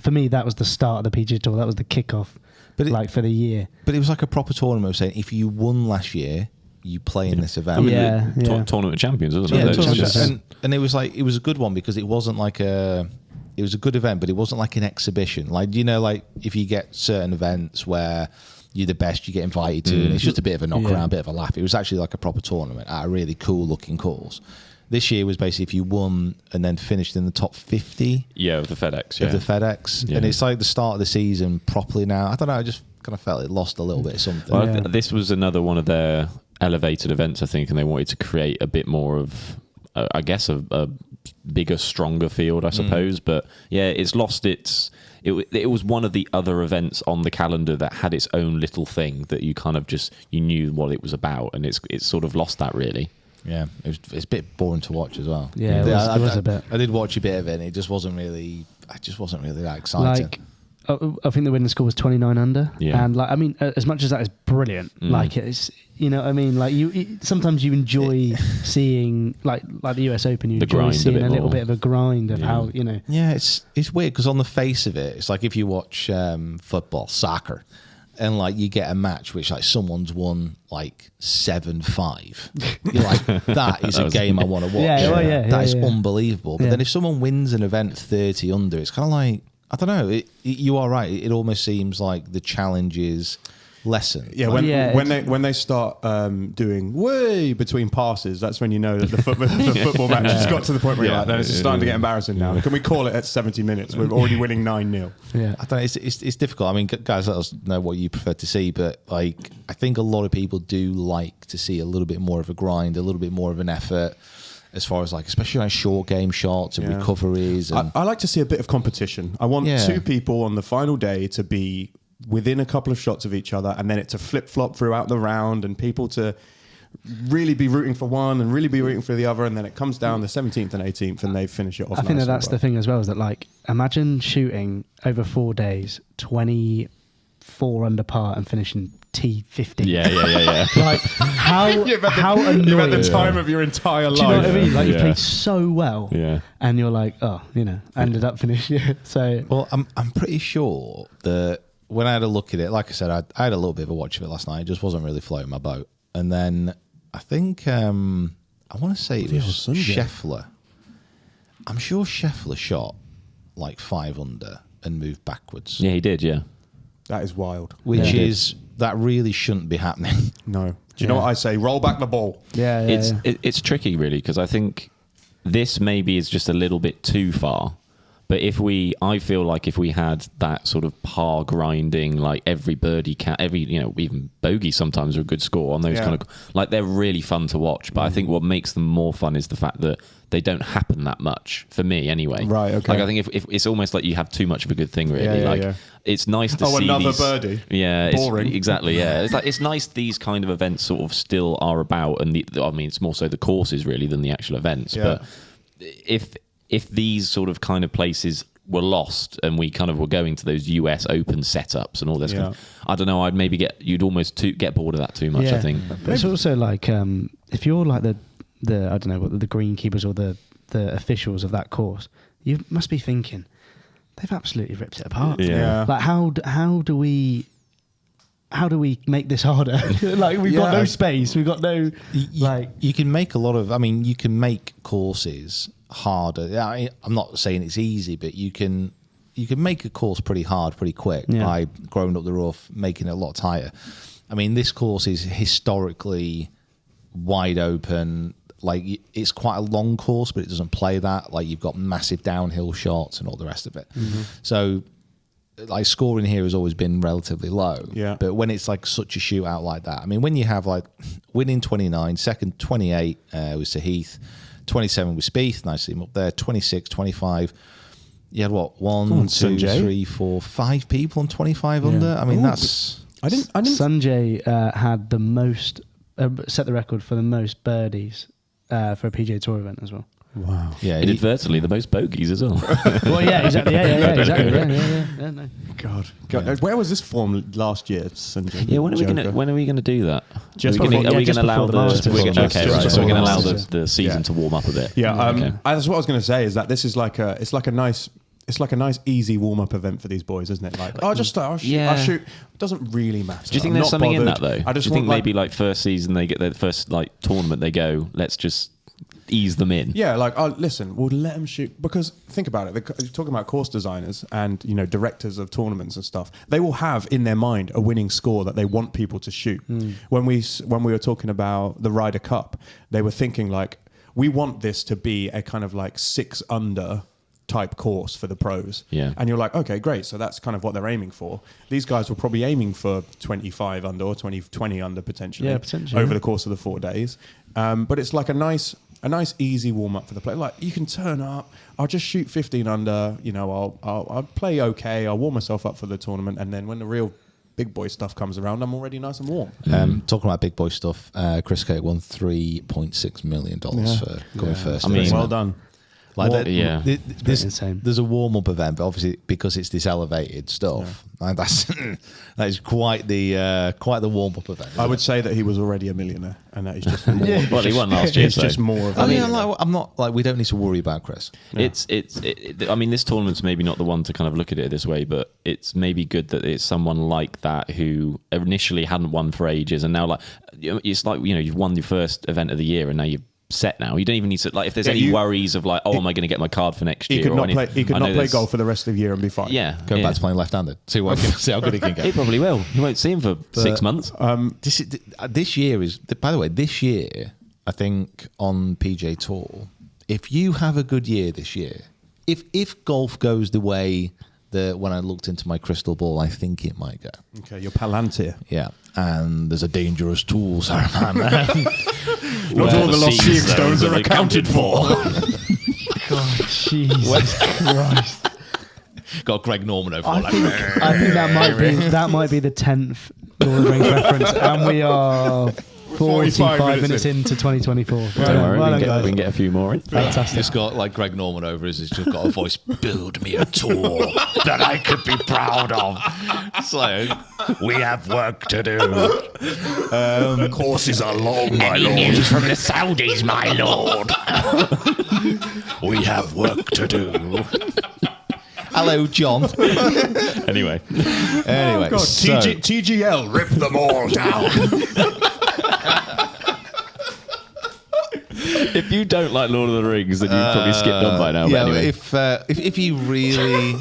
for me, that was the start of the PGA Tour. That was the kickoff, But for the year. But it was like a proper tournament of saying if you won last year, you play in this event. I mean, Yeah, the yeah. Tournament of Champions, wasn't Yeah, it? totally. It's just- and it was like it was a good one because it wasn't like it was a good event, but it wasn't like an exhibition. Like like if you get certain events where you're the best, you get invited to, and it's just a bit of a knock around, bit of a laugh. It was actually like a proper tournament at a really cool looking course. This year was basically if you won and then finished in the top 50 yeah, of the FedEx. Yeah. of the FedEx, Yeah. and it's like the start of the season properly now. I don't know. I just kind of felt it lost a little bit of something. Well, Yeah. this was another one of their elevated events, I think, and they wanted to create a bit more of, I guess, a bigger, stronger field, I suppose. But yeah, it's lost its. It was one of the other events on the calendar that had its own little thing that you kind of you knew what it was about, and it's sort of lost that really. Yeah, it's a bit boring to watch as well. Yeah, it was a bit. I did watch a bit of it, and it just wasn't really. I just wasn't really that exciting. Like, I think the winning score was 29 under. Yeah. And like, I mean, as much as that is brilliant, like it's, you know what I mean? Like sometimes you enjoy seeing like the US Open, you The enjoy grind a seeing bit a little more. bit of a grind of how, you know. Yeah, it's weird because on the face of it, it's like if you watch football, soccer, and like you get a match which like someone's won like 7-5. You're like, that is a game I want to watch. That is unbelievable. But then if someone wins an event 30 under, it's kind of like, I don't know. You are right. It almost seems like the challenge is lessened. Yeah, when they start doing way between passes, that's when you know that the football match has got to the point where you're like, no, it's starting to get embarrassing now. Can we call it at 70 minutes? We're already winning 9-0. Yeah, I don't know. It's difficult. I mean, guys, let us know what you prefer to see. But like, I think a lot of people do like to see a little bit more of a grind, a little bit more of an effort. As far as like, especially like short game shots and recoveries. And I like to see a bit of competition. I want two people on the final day to be within a couple of shots of each other, and then it to flip-flop throughout the round, and people to really be rooting for one and really be rooting for the other, and then it comes down the 17th and 18th and they finish it off. I think that's the thing as well, is that like, imagine shooting over 4 days 24 under par and finishing T15. Yeah. Like, how annoying. You've had the time of your entire life. Do you know what I mean? Like, you played so well, and you're like, I ended up finishing. So, well, I'm pretty sure that when I had a look at it, like I said, I had a little bit of a watch of it last night. It just wasn't really floating my boat. And then I think I want to say it was Scheffler. I'm sure Scheffler shot like 5 under and moved backwards. Yeah, he did. Yeah, that is wild. That really shouldn't be happening. No. Do you know what I say? Roll back the ball. It's tricky, really, because I think this maybe is just a little bit too far. But I feel like if we had that sort of par grinding, like every birdie even bogey sometimes are a good score on those kind of, like, they're really fun to watch. But I think what makes them more fun is the fact that they don't happen that much, for me anyway. Right, okay. Like, I think if it's almost like you have too much of a good thing, really. It's nice to see another these, birdie. Yeah, boring. Exactly. Yeah, it's nice these kind of events sort of still are about, and it's more so the courses really than the actual events. Yeah. But if these sort of kind of places were lost and we kind of were going to those US Open setups and all this, kind of, I don't know, you'd almost get bored of that too much, I think. But it's also like, if you're like the I don't know, what the greenkeepers or the officials of that course, you must be thinking, they've absolutely ripped it apart. Yeah. Like, how do we make this harder? Like, we've got no space. We've got no You can make you can make courses harder. I'm not saying it's easy, but you can make a course pretty hard, pretty quick by growing up the rough, making it a lot tighter. I mean, this course is historically wide open. Like, it's quite a long course, but it doesn't play that. Like, you've got massive downhill shots and all the rest of it. Mm-hmm. So, like, scoring here has always been relatively low. Yeah. But when it's like such a shootout like that, I mean, when you have like winning 29, second 28 was to Heath, 27 with Spieth, nice to see him up there, 26, 25. You had what? 1, 2, 3, 4, 5 people on 25 under. I mean, that's. I didn't. Sanjay had the most, set the record for the most birdies for a PGA Tour event as well. Wow. Yeah. Inadvertently, the most bogeys as well. Well, yeah, exactly. Yeah, exactly. Yeah, no. God. Where was this formed last year, Sanjay? Yeah, when are we gonna do that? Just are we going to allow the Masters. the season to warm up a bit? Yeah. Okay. That's what I was going to say. Is that this is like a nice easy warm up event for these boys, isn't it? Like, I'll shoot. It doesn't really matter. Do you think I'm there's not something bothered. in that though? Do you think maybe like first season they get their first like tournament, they go, let's just ease them in? Yeah, like, listen, we'll let them shoot, because think about it. You're talking about course designers and directors of tournaments and stuff. They will have in their mind a winning score that they want people to shoot. When we were talking about the Ryder Cup, they were thinking like, we want this to be a kind of like 6 under type course for the pros. Yeah. And you're like, okay, great. So that's kind of what they're aiming for. These guys were probably aiming for 25 under or 20 under potentially over the course of the 4 days. But it's like a nice easy warm up for the player. Like, you can turn up, I'll just shoot 15 under, I'll play okay, I'll warm myself up for the tournament, and then when the real big boy stuff comes around, I'm already nice and warm. Talking about big boy stuff, Chris Kirk won $3.6 million for going first. I mean, well done. Like yeah. insane. There's a warm up event, but obviously because it's this elevated stuff, like that is quite the warm up event. I would say that he was already a millionaire, and that is just more. Well, he won last year. It's so. just more of. I mean, I'm not like we don't need to worry about Chris. I mean, this tournament's maybe not the one to kind of look at it this way, but it's maybe good that it's someone like that who initially hadn't won for ages, and now it's like you've won your first event of the year, and now you're set now. You don't even need to if there's any worries of am I going to get my card for next year? He could not play golf for the rest of the year and be fine. Yeah, Go back to playing left-handed. See how good he can get. He probably will. You won't see him for 6 months. This year is, by the way, I think on PGA Tour, if you have a good year this year, if golf goes the way that when I looked into my crystal ball, I think it might go. Okay, your Palantir. Yeah, and there's a dangerous tool, sorry, man. Not all the lost seeing stones are accounted for. God, Jesus Christ. Got Greg Norman over. I think that might be the 10th Lord of the Rings reference, and we are 45 minutes into 2024. Don't worry, we can get a few more in. Fantastic. It's got like Greg Norman over his. It's just got a voice. Build me a tour that I could be proud of. So We have work to do. Courses are long, my lord. News from the Saudis, my lord. We have work to do. hello, John. Anyway, so, TGL, rip them all down. if you don't like Lord of the Rings, then you've probably skipped on by now. yeah, but anyway. if you really.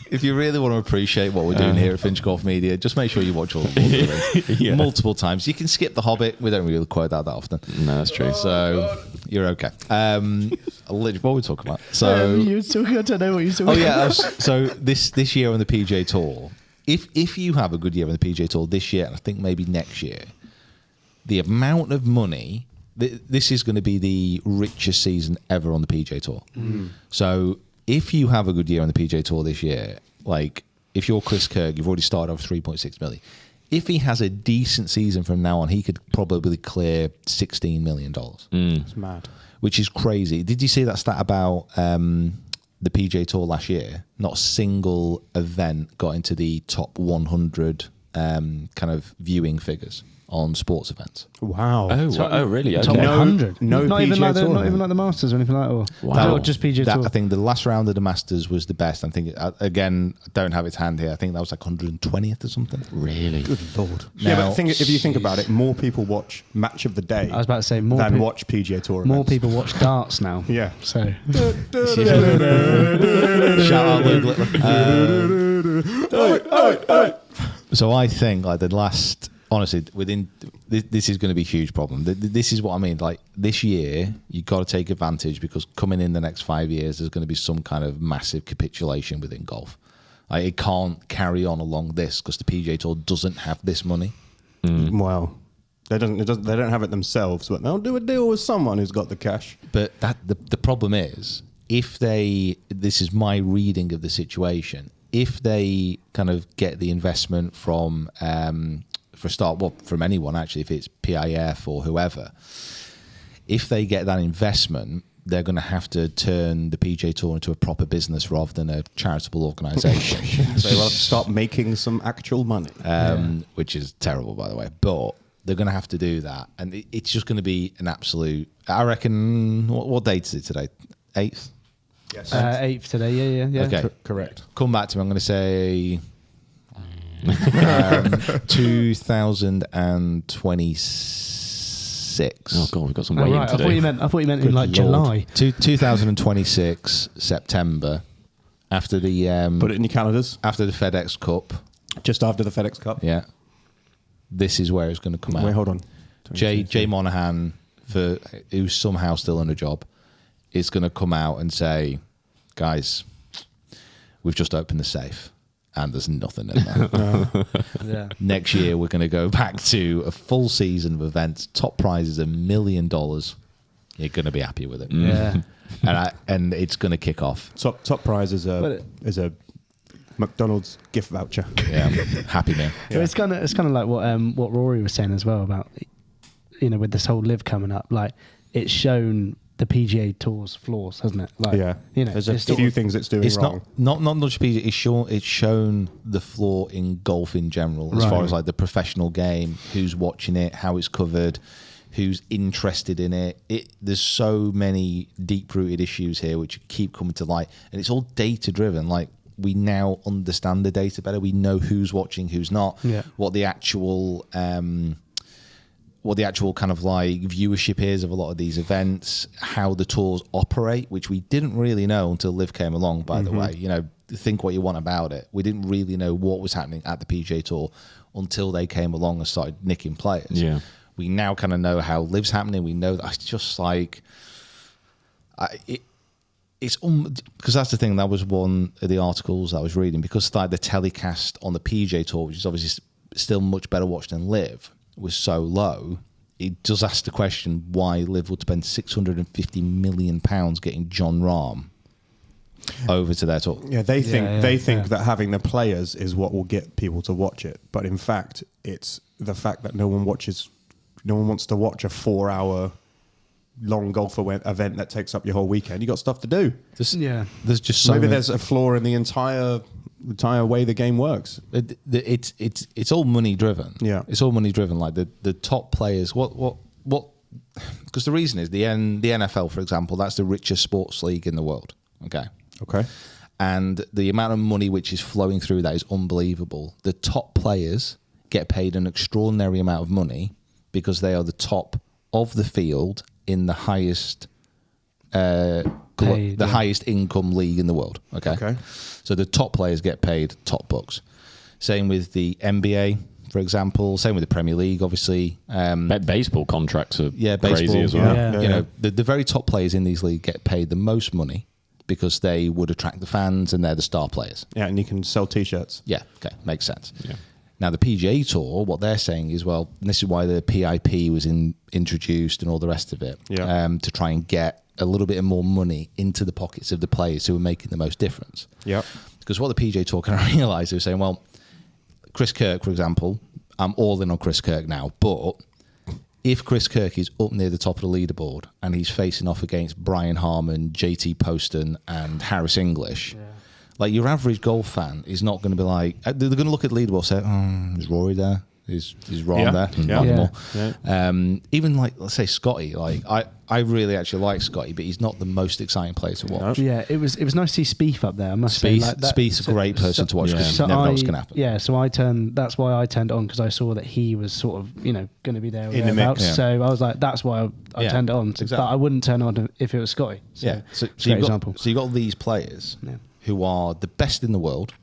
If you really want to appreciate what we're doing here at Finch Golf Media, just make sure you watch all of them multiple times. You can skip The Hobbit. We don't really quote that often. No, that's true. So you're okay. What were we talking about? So you were talking, I don't know what you're talking oh yeah. So this year on the PGA Tour, if you have a good year on the PGA Tour this year, and I think maybe next year, the amount of money. This is going to be the richest season ever on the PGA Tour. So if you have a good year on the PGA Tour this year, like if you're Chris Kirk, you've already started off 3.6 million. If he has a decent season from now on, he could probably clear $16 million. It's mad. Which is crazy. Did you see that stat about the PGA Tour last year? Not a single event got into the top 100 kind of viewing figures on sports events. Wow. Oh, really? Okay. Top 100. No not even PGA like Tour, not even like the Masters or anything like that. Wow. Or just PGA Tour. I think the last round of the Masters was the best. I think again, I don't have its hand here. I think that was like 120th or something. Really? Good lord. Yeah, but if you think about it, more people watch Match of the Day. I was about to say more than watch PGA Tour events. More people watch darts now. Yeah. So Shout out Luke Littler. So I think like the last. Honestly, this is going to be a huge problem. This is what I mean. Like this year, you've got to take advantage because coming in the next 5 years, there's going to be some kind of massive capitulation within golf. Like, it can't carry on along this because the PGA Tour doesn't have this money. Well, they don't have it themselves, but they'll do a deal with someone who's got the cash. But the problem is, this is my reading of the situation. If they kind of get the investment from from anyone actually, if it's PIF or whoever, if they get that investment, they're going to have to turn the PGA Tour into a proper business rather than a charitable organisation. So they'll have to start making some actual money. Which is terrible, by the way. But they're going to have to do that. And it's just going to be an absolute... I reckon... What date is it today? 8th? Yes. 8th today, yeah. Okay. Correct. Come back to me. I'm going to say... 2026. Oh god, we've got some Oh, waiting right. to I do. thought you meant in like Lord. July. 2026 September after the Put it in your calendars. after the FedEx Cup. Just after the FedEx Cup. Yeah, this is where it's going to come out. Wait, hold on. Jay Monahan, who's somehow still on a job, is going to come out and say, "Guys, we've just opened the safe." And there's nothing in there. Yeah. Next year, we're going to go back to a full season of events. Top prize is $1 million. You're going to be happy with it. Yeah. And it's going to kick off. Top prize is a McDonald's gift voucher. Yeah, happy meal. So it's kind of like what Rory was saying as well about, with this whole live coming up. Like, it's shown the PGA Tour's flaws, hasn't it? Like, there's a it's few things it's doing It's wrong. not just PGA. It's shown the flaw in golf in general, as far as like the professional game, who's watching it, how it's covered, who's interested in it. There's so many deep-rooted issues here which keep coming to light, and it's all data-driven. Like, we now understand the data better. We know who's watching, who's not. Yeah. What the actual kind of like viewership is of a lot of these events, how the tours operate, which we didn't really know until Liv came along, by the way. You know, think what you want about it. We didn't really know what was happening at the PGA Tour until they came along and started nicking players. Yeah. We now kind of know how Liv's happening. We know that it's just like... It's because that's the thing. That was one of the articles I was reading, because like the telecast on the PGA Tour, which is obviously still much better watched than Liv, was so low. It does ask the question why Liv would spend £650 million getting John Rahm over to their tour. Yeah, they think that having the players is what will get people to watch it, but in fact, it's the fact that no one wants to watch a 4-hour long golf event that takes up your whole weekend. You got stuff to do. There's just so maybe many, there's a flaw in the entire way the game works. It's all money driven. Yeah, it's all money driven. Like the top players. What? Because the reason is the NFL, for example, that's the richest sports league in the world. Okay. And the amount of money which is flowing through that is unbelievable. The top players get paid an extraordinary amount of money because they are the top of the field in the highest highest income league in the world. Okay. So the top players get paid top bucks. Same with the NBA, for example. Same with the Premier League, obviously. Baseball contracts are crazy baseball, as well. Yeah. You know, the very top players in these leagues get paid the most money because they would attract the fans and they're the star players. Yeah, and you can sell T-shirts. Yeah, okay, makes sense. Yeah. Now, the PGA Tour, what they're saying is, well, and this is why the PIP was introduced and all the rest of it, to try and get a little bit more money into the pockets of the players who are making the most difference. Yeah. Because what the PGA Tour kind of realised, they were saying, well, Chris Kirk, for example, I'm all in on Chris Kirk now, but if Chris Kirk is up near the top of the leaderboard and he's facing off against Brian Harmon, JT Poston and Harris English... Yeah. Like, your average golf fan is not going to be like... They're going to look at the leaderboard and say, is Rory there? Is Ron there? Not anymore. Yeah. Even, like, let's say Scotty. Like, I really actually like Scotty, but he's not the most exciting player to watch. Yeah, it was nice to see Spieth up there, I must say. Like Spieth's a great person to watch because you never know what's going to happen. Yeah, so that's why I turned it on, because I saw that he was sort of, going to be there. In the mix. Yeah. So I was like, that's why I turned it on. Exactly. But I wouldn't turn it on if it was Scotty. So, So great example. So you've got these players... who are the best in the world,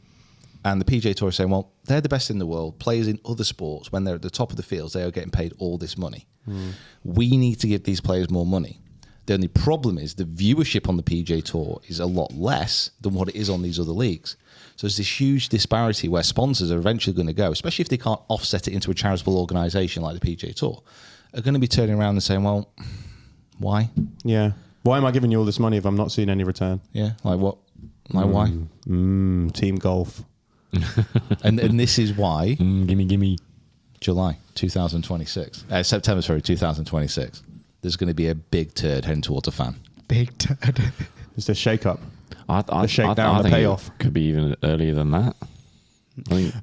and the PGA Tour is saying, well, they're the best in the world. Players in other sports, when they're at the top of the fields, they are getting paid all this money. We need to give these players more money. The only problem is the viewership on the PGA Tour is a lot less than what it is on these other leagues. So there's this huge disparity where sponsors are eventually going to go, especially if they can't offset it into a charitable organisation like the PGA Tour, are going to be turning around and saying, well, why? Yeah. Why am I giving you all this money if I'm not seeing any return? Yeah, like what? Like why? Team golf. and this is why. Gimme. July 2026. September, 2026. There's going to be a big turd heading towards a fan. Big turd. It's the shake-up. The shakedown, the think payoff. Could be even earlier than that.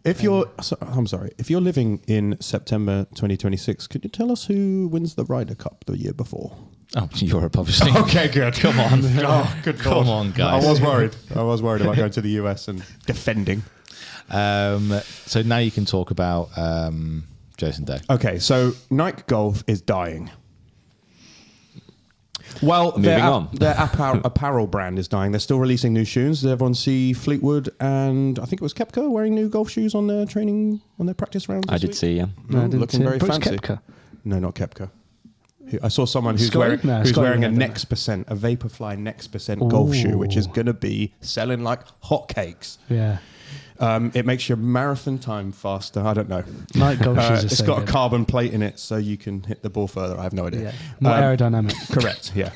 If you're living in September 2026, could you tell us who wins the Ryder Cup the year before? Oh, Europe, obviously. Okay, good. Come on. Oh, good. Come on, guys. I was worried about going to the US and defending. So now you can talk about Jason Day. Okay, so Nike Golf is dying. Well, Moving on. Their apparel brand is dying. They're still releasing new shoes. Did everyone see Fleetwood and I think it was Koepka wearing new golf shoes on their practice rounds? I did see, yeah. No, looking very Brooks fancy. Koepka. No, not Koepka. I saw someone who's Scotty? wearing No, Scotty a never. Next Percent, a Vaporfly Next Percent golf shoe, which is going to be selling like hotcakes. Yeah. It makes your marathon time faster. I don't know. Nike golf shoes are It's so got good. a carbon plate in it, so you can hit the ball further. I have no idea. Yeah. More aerodynamic. Correct. Yeah.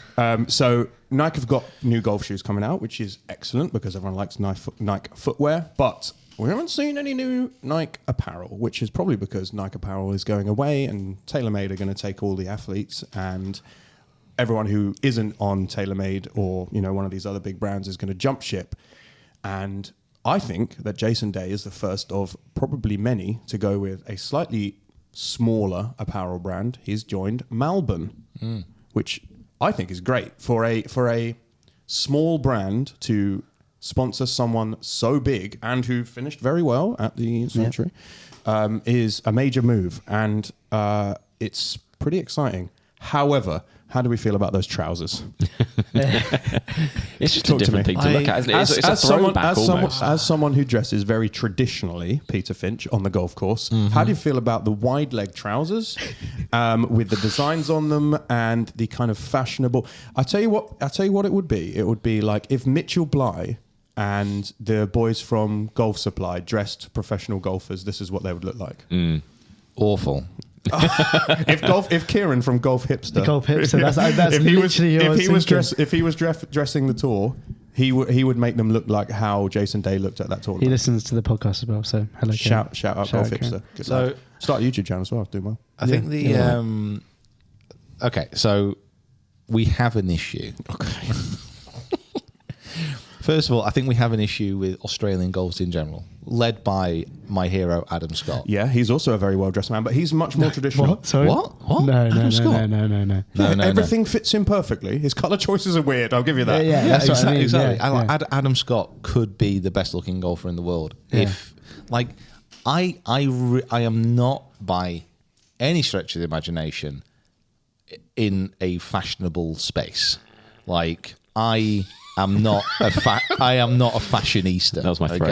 So Nike have got new golf shoes coming out, which is excellent because everyone likes Nike footwear. But we haven't seen any new Nike apparel, which is probably because Nike apparel is going away, and TaylorMade are going to take all the athletes and everyone who isn't on TaylorMade or one of these other big brands is going to jump ship. And I think that Jason Day is the first of probably many to go with a slightly smaller apparel brand. He's joined Malbon, which I think is great for a small brand to sponsor someone so big and who finished very well at the Sentry. Is a major move, and it's pretty exciting. However, how do we feel about those trousers? It's just a different thing to look at, isn't it? It's a throwback almost. As someone who dresses very traditionally, Peter Finch, on the golf course, how do you feel about the wide leg trousers with the designs on them and the kind of fashionable? I tell you what it would be. It would be like if Mitchell Bly and the boys from Golf Supply dressed professional golfers, this is what they would look like. Awful. If Kieran from Golf Hipster, The Golf Hipster, that's literally if he was dressing the tour, he would make them look like how Jason Day looked at that tournament. He listens to the podcast as well, so hello. Shout out Golf Hipster. Good So lad. Start a YouTube channel as well. Do well. I think okay, so we have an issue. Okay. First of all, I think we have an issue with Australian golfers in general, led by my hero Adam Scott. Yeah, he's also a very well dressed man, but he's much more traditional. What? Sorry? What? No. Adam Scott? No. Everything fits him perfectly. His colour choices are weird. I'll give you that. Yeah, that's what I mean. Exactly. Yeah. Adam Scott could be the best looking golfer in the world. Yeah. If, like, I am not by any stretch of the imagination in a fashionable space. Like, I am not a fashionista. That was my throat.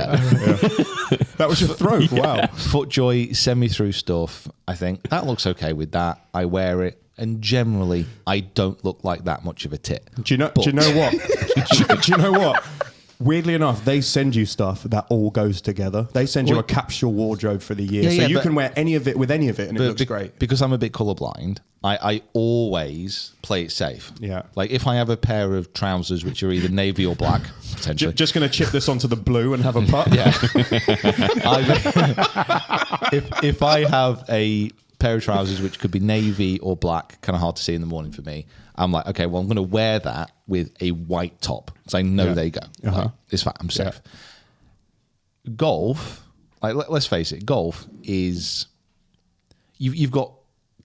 That was your throat. Wow. FootJoy semi-through stuff. I think that looks okay with that. I wear it, and generally, I don't look like that much of a tit. Do you know what? Do you know what? Weirdly enough, they send you stuff that all goes together. They send you a capsule wardrobe for the year, so you can wear any of it with any of it, and it looks great. Because I'm a bit colourblind, I always play it safe. Yeah. Like if I have a pair of trousers which are either navy or black, potentially. Just going to chip this onto the blue and have a putt. Yeah. If I have a pair of trousers which could be navy or black, kind of hard to see in the morning for me, I'm like, okay, well, I'm going to wear that with a white top, so I know they go. Like, it's fine. I'm safe. Golf, like let's face it, golf is you've got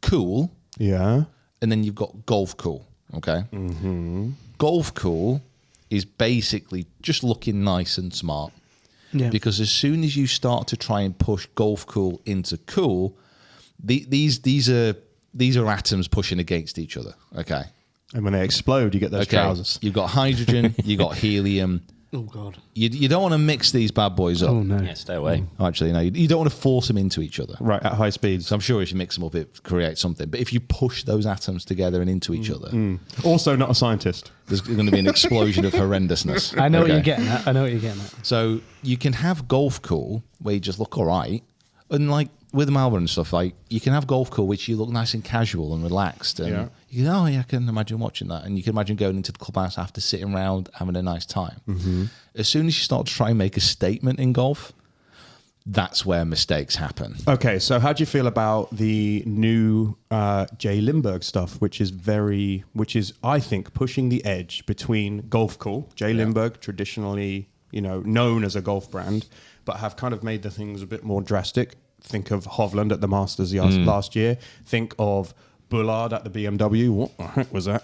cool, Yeah. and then you've got golf cool. Okay. Golf cool is basically just looking nice and smart. Yeah. Because as soon as you start to try and push golf cool into cool, these are atoms pushing against each other. Okay. And when they explode, you get those trousers. You've got hydrogen, you've got helium. Oh God. You don't want to mix these bad boys up. Oh no. Yeah, stay away. Actually, no, you don't want to force them into each other. Right, at high speeds. So I'm sure if you mix them up, it creates something. But if you push those atoms together and into each other, Also not a scientist. there's going to be an explosion of horrendousness. I know what Okay? you're getting at. So you can have golf cool where you just look all right, and like with Malbon and stuff, like you can have golf cool which you look nice and casual and relaxed, and you go, I can imagine watching that, and you can imagine going into the clubhouse after sitting around having a nice time. As soon as you start to try and make a statement in golf, that's where mistakes happen. Okay, so how do you feel about the new Jay Lindbergh stuff, which is I think pushing the edge between golf cool, Jay Lindbergh, traditionally known as a golf brand, but have kind of made the things a bit more drastic. Think of Hovland at the Masters last year. Think of Bullard at the BMW. What the heck was that?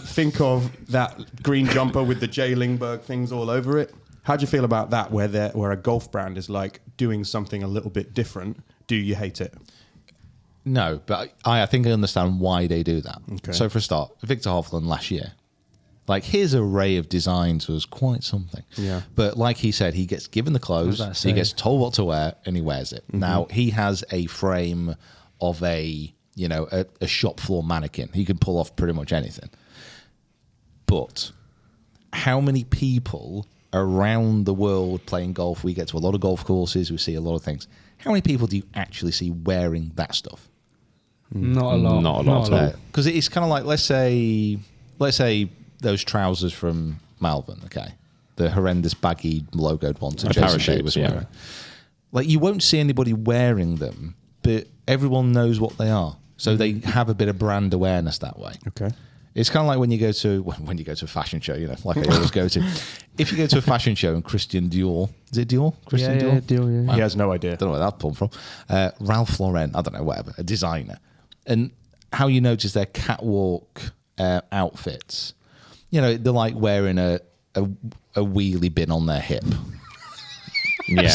Think of that green jumper with the Jay Lindbergh things all over it. How do you feel about that, where a golf brand is like doing something a little bit different? Do you hate it? No, but I think I understand why they do that. Okay. So for a start, Victor Hovland last year, like his array of designs was quite something. Yeah. But like he said, he gets given the clothes, he gets told what to wear, and he wears it. Now he has a frame of a shop floor mannequin. He can pull off pretty much anything. But how many people around the world playing golf? We get to a lot of golf courses, we see a lot of things. How many people do you actually see wearing that stuff? Not a lot. Not a lot. Because it's kind of like, let's say those trousers from Malbon, okay, the horrendous baggy logoed ones that Jason Day was wearing. Like you won't see anybody wearing them, but everyone knows what they are, so they have a bit of brand awareness that way. Okay. It's kind of like when you go to a fashion show, like I always go to. If you go to a fashion show and Christian Dior, is it Dior? Christian Dior? Dior, yeah. He has no idea. I don't know where that pulled from. Ralph Lauren, I don't know, whatever, a designer. And how you notice their catwalk outfits, they're like wearing a wheelie bin on their hip. Yeah.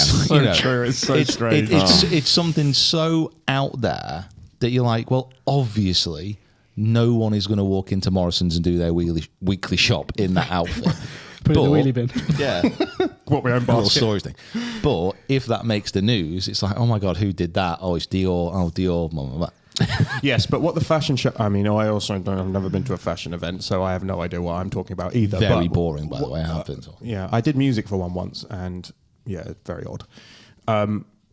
True. It's so strange. It's something so out there that you're like, well, obviously, no one is going to walk into Morrison's and do their weekly shop in that outfit. Put it in the wheelie bin. Yeah. What we own Little basket. storage thing. But if that makes the news, it's like, oh my God, who did that? Oh, it's Dior. Oh, Dior. Blah, blah, blah. Yes, but what the fashion show... I mean, I also I've never been to a fashion event, so I have no idea what I'm talking about either. Very but boring, by the way, it happens. Yeah, I did music for one once, and yeah, very odd.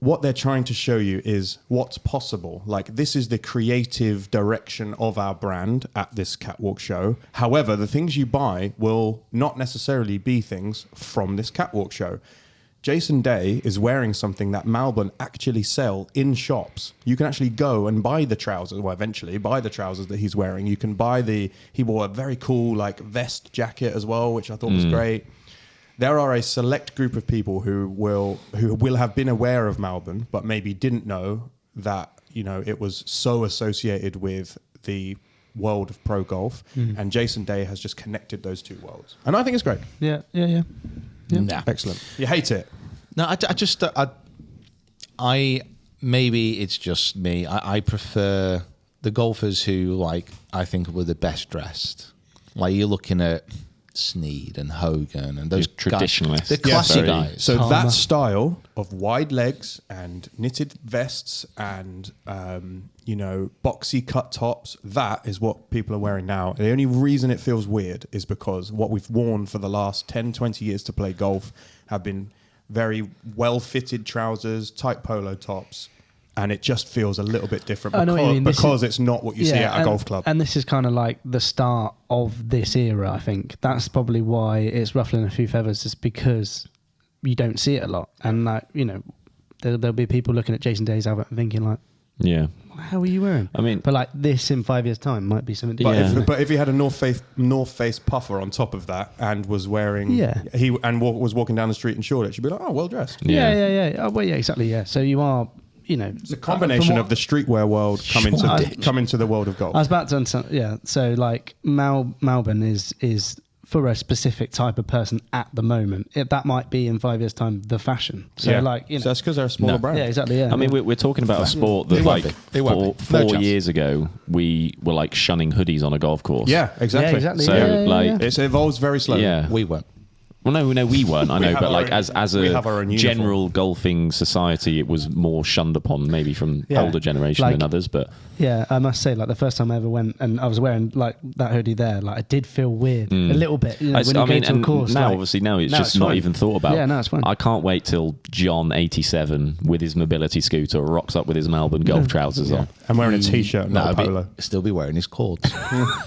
What they're trying to show you is what's possible. Like, this is the creative direction of our brand at this catwalk show. However, the things you buy will not necessarily be things from this catwalk show. Jason Day is wearing something that Malbon actually sell in shops. You can actually go and buy the trousers, well, eventually buy the trousers that he's wearing. You can buy he wore a very cool like vest jacket as well, which I thought was great. There are a select group of people who will have been aware of Malbon, but maybe didn't know that, it was so associated with the world of pro golf. And Jason Day has just connected those two worlds. And I think it's great. Yeah. Nah. Excellent. You hate it? No, I maybe it's just me. I prefer the golfers who, I think were the best dressed. Like, you're looking at Snead and Hogan and those traditionalists. the classy guys. So that style of wide legs and knitted vests and boxy cut tops, that is what people are wearing now. The only reason it feels weird is because what we've worn for the last 10, 20 years to play golf have been very well-fitted trousers, tight polo tops, and it just feels a little bit different because it's not what you see at a golf club. And this is kind of like the start of this era, I think. That's probably why it's ruffling a few feathers, just because you don't see it a lot. And, there'll be people looking at Jason Day's outfit and thinking, like, yeah, how are you wearing? I mean, but like this in 5 years' time might be something different. But if he had a North Face puffer on top of that and was wearing, was walking down the street in Shoreditch, you'd be like, oh, well dressed. Yeah. Oh, well, yeah, exactly. Yeah. So you are, it's a combination of the streetwear world coming to the world of golf. I was about to understand. Yeah. So like Malbon is for a specific type of person at the moment. That might be in 5 years' time the fashion. So so that's because they're a smaller brand. Yeah, exactly. Yeah. I mean, we're talking about a sport that four years ago we were like shunning hoodies on a golf course. Yeah, exactly. Yeah, exactly. So it evolves very slowly. Yeah, we weren't. Well, no, we weren't. I know, but like as a uniform. general golfing society, it was more shunned upon, maybe from older generation than others. But yeah, I must say, like the first time I ever went and I was wearing like that hoodie there, like I did feel weird a little bit. When you go to a course, now obviously it's just not even thought about. Yeah, no, it's fine. I can't wait till John 87 with his mobility scooter rocks up with his Malbon golf trousers on. I'm wearing a t-shirt, not a polo. Still be wearing his cords.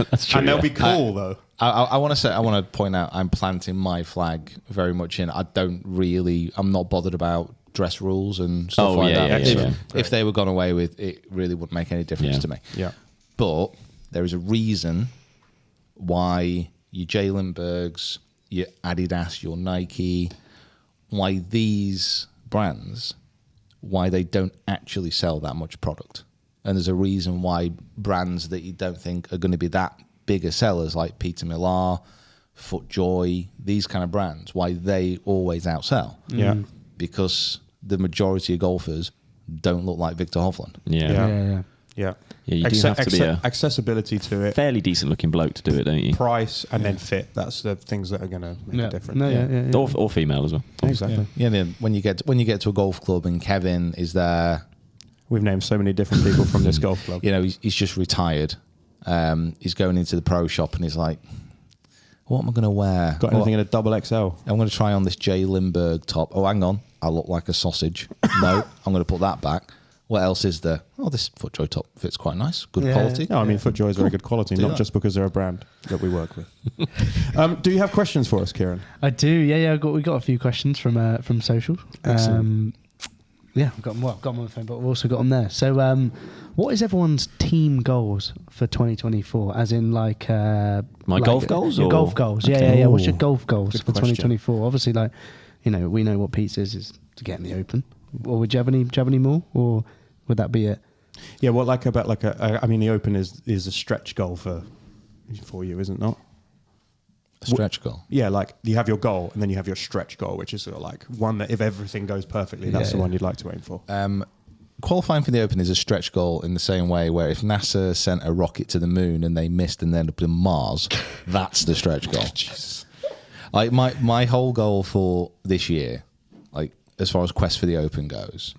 That's true. And they'll be cool though. I want to point out, I'm planting my flag very much in. I'm not bothered about dress rules and stuff like that. If they were gone away with, it really wouldn't make any difference to me. Yeah. But there is a reason why your J. Lindberghs, your Adidas, your Nike, why these brands, why they don't actually sell that much product. And there's a reason why brands that you don't think are going to be that bigger sellers like Peter Millar, FootJoy, these kind of brands, why they always outsell. Yeah. Because the majority of golfers don't look like Victor Hovland. Yeah, you do have to be accessibility to it, fairly decent looking bloke to do it, don't you? price, and then fit. That's the things that are going to make a difference. Or female as well. Exactly. Yeah, when you get to a golf club and Kevin is there, we've named so many different people from this golf club. He's just retired. He's going into the pro shop and he's like, what am I going to wear? Got anything in a double XL? I'm going to try on this J. Lindbergh top. Oh, hang on. I look like a sausage. No, I'm going to put that back. What else is there? Oh, this FootJoy top fits quite nice. Good quality. No, I mean, FootJoy is very good quality, not just because they're a brand that we work with. Do you have questions for us, Kieran? I do. Yeah. We got a few questions from social. Yeah, I've got them on my phone, but we've also got them there. So, what is everyone's team goals for 2024? As in, like golf goals? Your or? golf goals. Okay. Yeah. What's your golf goals Good for question. 2024? Obviously, like, you know, we know what Pete's is to get in the Open. Or would you have any more, or would that be it? Yeah, well, I mean, the Open is a stretch goal for you, isn't it not? A stretch goal. Yeah, like you have your goal and then you have your stretch goal, which is sort of like one that if everything goes perfectly, that's the one you'd like to aim for. Qualifying for the Open is a stretch goal in the same way where if NASA sent a rocket to the moon and they missed and ended up in Mars, that's the stretch goal. Like my whole goal for this year, like as far as Quest for the Open goes,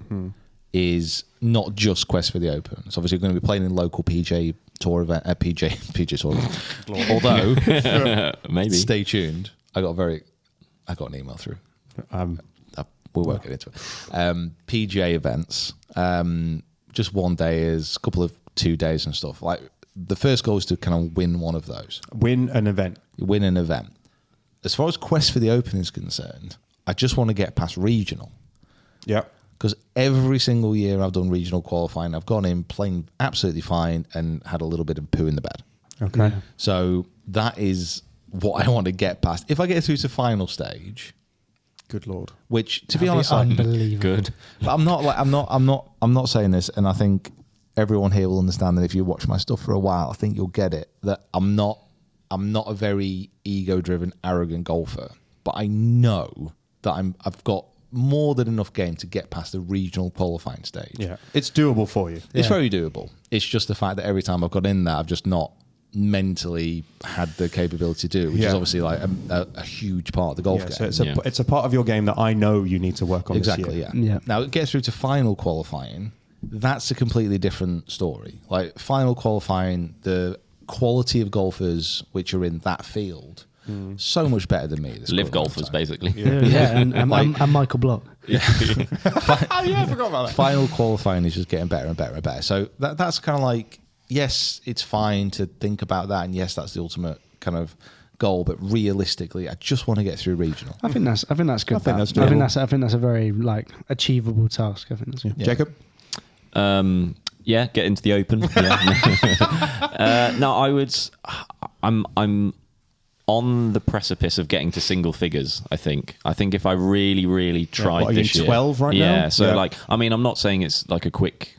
is not just Quest for the Open. It's obviously going to be playing in local PGA Tour event, PGA Tour. Although, Maybe. stay tuned. I got an email through. We won't get into it. PGA events. Just one day is a couple of 2 days and stuff. Like the first goal is to kind of win one of those. Win an event. Win an event. As far as Quest for the Open is concerned, I just want to get past regional. Yeah. Because every single year I've done regional qualifying, I've gone in playing absolutely fine and had a little bit of poo in the bed. Okay. So that is what I want to get past. If I get through to final stage, Good Lord. which to be That'd honest, like, unbelievable. Good. but I'm not saying this, and I think everyone here will understand that if you watch my stuff for a while, I think you'll get it. That I'm not a very ego-driven, arrogant golfer, but I know that I've got more than enough game to get past the regional qualifying stage. Yeah. It's doable for you. It's very doable. It's just the fact that every time I've got in there, I've just not mentally had the capability to do, which is obviously like a huge part of the golf game. So it's a part of your game that I know you need to work on Exactly, this year. yeah. Now, it gets through to final qualifying. That's a completely different story. Like, final qualifying, the quality of golfers which are in that field, so much better than me. This Live current golfers, time. basically. Yeah, and Michael Block. Oh, yeah, I forgot about that. Final qualifying is just getting better and better and better. So that's kind of like, yes, it's fine to think about that, and yes, that's the ultimate kind of goal. But realistically, I just want to get through regional. I think that's good. I think that's I doable. think that's a very like achievable task. I think that's Yeah. Jacob? Yeah, get into the Open. Yeah. No, I would. I'm on the precipice of getting to single figures. I think if I really tried what, are you this in year, 12 right now? Yeah. So Yeah. like, I mean, I'm not saying it's like a quick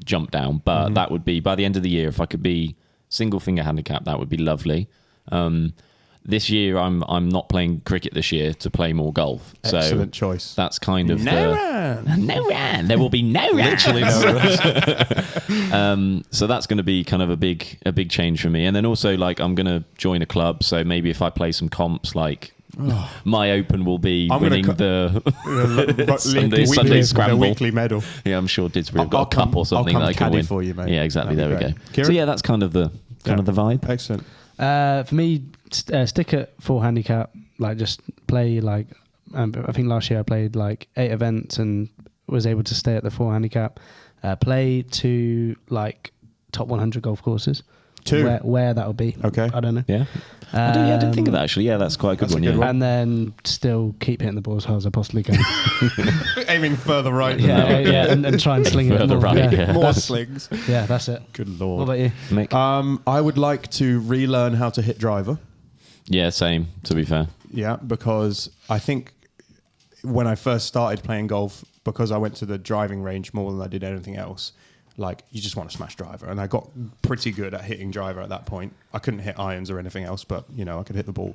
jump down, but that would be by the end of the year. If I could be single finger handicap, that would be lovely. This year, I'm not playing cricket this year to play more golf. Excellent so choice. That's kind of No no run. There will be no run. Literally no run. So that's going to be kind of a big change for me. And then also, like, I'm going to join a club. So maybe if I play some comps, like my Open will be winning the Sunday Scramble. The weekly medal. Yeah, I'm sure Didsbury have I'll got a cup or something I'll that I can caddy win for you, mate. Yeah, exactly. That'd There be we great. go. Kieran? So yeah, that's kind of the vibe. Excellent. For me, stick at full handicap. Like, just play like. I think last year I played like 8 events and was able to stay at the full handicap. Play to like top 100 golf courses. 2. Where that will be. Okay. I don't know. Yeah. I didn't think of that actually. Yeah, that's quite a good That's a one. good Yeah. one. And then still keep hitting the ball as hard as I possibly can. Aiming further right. than yeah, and try and sling it Further more. right, Yeah. yeah. More slings. Yeah, that's it. Good What Lord. about you? Mick? I would like to relearn how to hit driver. Yeah, same. To be fair. Yeah, because I think when I first started playing golf, because I went to the driving range more than I did anything else, like, you just want to smash driver. And I got pretty good at hitting driver at that point. I couldn't hit irons or anything else, but, you know, I could hit the ball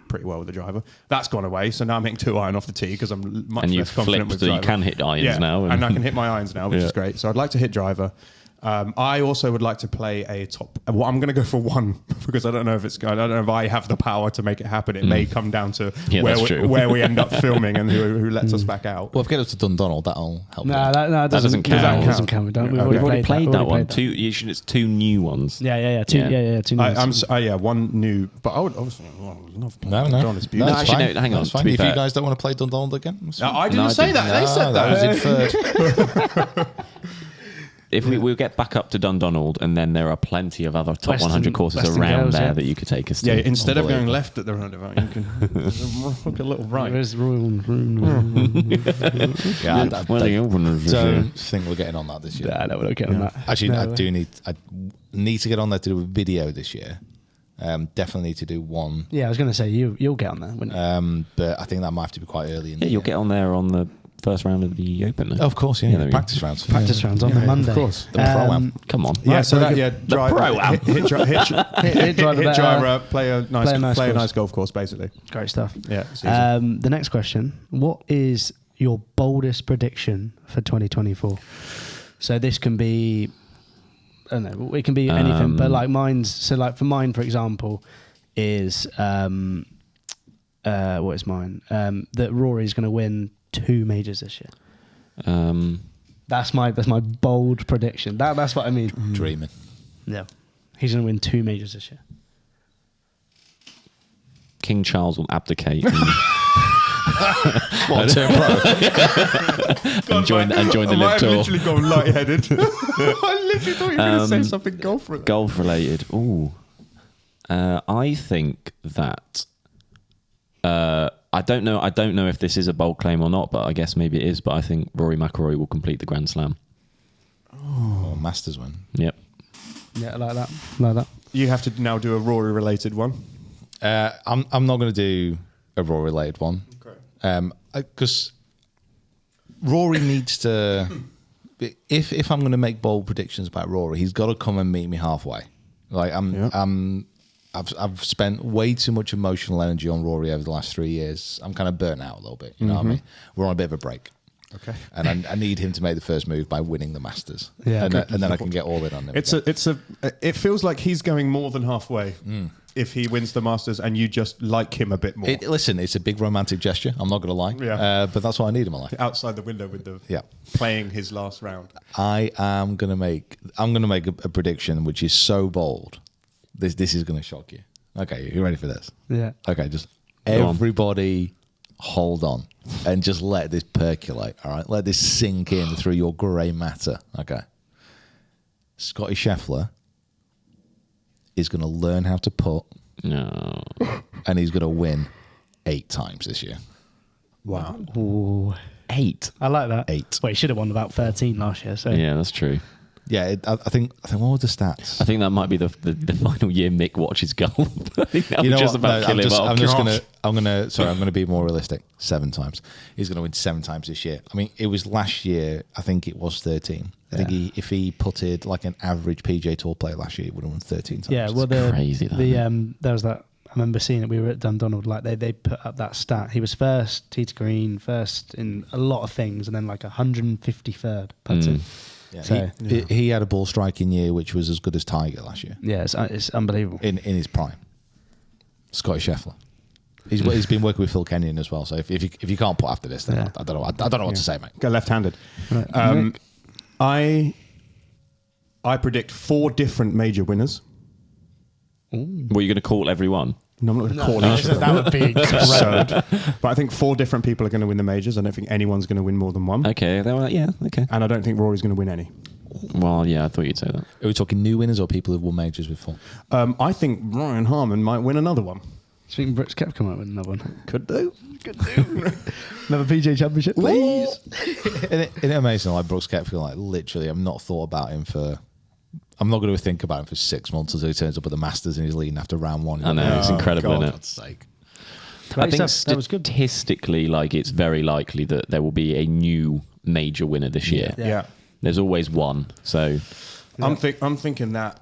pretty well with the driver. That's gone away, so now I'm hitting 2 iron off the tee because I'm much And you've less confident flipped with so you driver. can hit irons now. And I can hit my irons now, which Yeah. is great. So I'd like to hit driver. I also would like to play a top. Well, I'm going to go for 1 because I don't know if I have the power to make it happen. It may come down to Yeah, that's true. where we end up filming and who lets us back out. Well, if we get up to Dundonald, that'll help. No, you. that doesn't count. That doesn't count. We don't. We've Okay. We've already played that one. Already It's 2 new ones. Yeah. Two nights. Yeah, 1 new, but I would obviously love playing No. Dundonald. It's beautiful. That's actually, fine. no, hang on, That's to fine. be If fair- you guys don't want to play Dundonald again, that's fine. I didn't No, I say didn't. that. They said that. was inferred. if we'll get back up to Dundonald, and then there are plenty of other top Western- 100 courses Western around Girls, there yeah. that you could take us to. Yeah, instead of going Unbelievable. left at the roundabout, you can hook a little right. Where's Royal? Yeah, I Where are the openers this year? don't think we're getting on that this year. Nah, no, we're not getting on that. Actually, No, I need to get on there to do a video this year. Definitely need to do one. Yeah, I was going to say you'll get on there, wouldn't you? But I think that might have to be quite early in the Yeah, you'll year. get on there on the first round of the Open. No? Oh, of course, yeah. Yeah, there we go. Practice rounds. Practice rounds on the Monday. Of course. The Pro-Am. Come on. Yeah, Right, so very that good. drive, Pro-Am. hit driver, driver, play a nice course. golf course, basically. Great stuff. Yeah, it's easy. The next question: what is your boldest prediction for 2024? So this can be, I don't know, it can be anything, but like mine's. So like for mine, for example, is what is mine? That Rory's going to win 2 majors this year. That's my bold prediction. That's what I mean. Dreaming. Yeah, he's going to win 2 majors this year. King Charles will abdicate and, What, turn pro? and join the Live Tour. gone lightheaded. I literally thought you were going to say something golf related. Golf related. Ooh. I think that I don't know if this is a bold claim or not, but I guess maybe it is. But I think Rory McIlroy will complete the Grand Slam. Oh, Masters win. Yep. Yeah, like that. Like that. You have to now do a Rory related one. I'm not going to do a Rory related one. Because Rory needs to. If I'm going to make bold predictions about Rory, he's got to come and meet me halfway. Like I've spent way too much emotional energy on Rory over the last 3 years. I'm kind of burnt out a little bit. You know what I mean? We're on a bit of a break. Okay. And I need him to make the first move by winning the Masters. Yeah, and then I can get all in on him. It feels like he's going more than halfway if he wins the Masters and you just like him a bit more. Listen, it's a big romantic gesture. I'm not going to lie. Yeah. But that's what I need in my life. Outside the window with the Yeah. playing his last round. I'm going to make a prediction which is so bold. This is going to shock you. Okay, you ready for this? Yeah. Okay, just Go on. everybody hold on and just let this percolate, all right? Let this sink in through your grey matter, okay? Scotty Scheffler is going to learn how to putt No. and he's going to win 8 times this year. Wow. Ooh. 8. I like that. 8. Well, he should have won about 13 last year. So Yeah, that's true. Yeah, I think what were the stats? I think that might be the final year Mick watches golf. I think that was just what? about No, killing him. I'm gonna be more realistic. 7 times. He's gonna win 7 times this year. I mean, it was last year. I think it was 13. I think if he putted like an average PGA Tour player last year, he would have won 13 times. yeah, well, crazy, that, there was that. I remember seeing it. We were at Dundonald. Like they put up that stat. He was first tee to green, first in a lot of things, and then like 153rd putting. Yeah, So- he had a ball striking year, which was as good as Tiger last year Yeah, it's unbelievable. in his prime. Scotty Scheffler. He's been working with Phil Kenyon as well. So if you can't put after this, then Yeah. I don't know what to say, mate. Go left-handed. Right. I predict 4 different major winners. Were you going to call everyone? No, I'm not going to call each of them. That would be absurd. But I think 4 different people are going to win the majors. I don't think anyone's going to win more than one. Okay. Okay. And I don't think Rory's going to win any. Well, yeah, I thought you'd say that. Are we talking new winners or people who've won majors before? I think Ryan Harmon might win another one. Do you think Brooks Koepka come up with another one? Could do. Another PGA Championship, please. Isn't it amazing? Like Brooks Koepka, like literally, I've not thought about him for. I'm not going to think about him for 6 months until he turns up at the Masters and he's leading after round 1. I know, it's incredible, God, isn't it? God's sake. I think that was good. statistically, like it's very likely that there will be a new major winner this year. Yeah. There's always one. So, I'm thinking that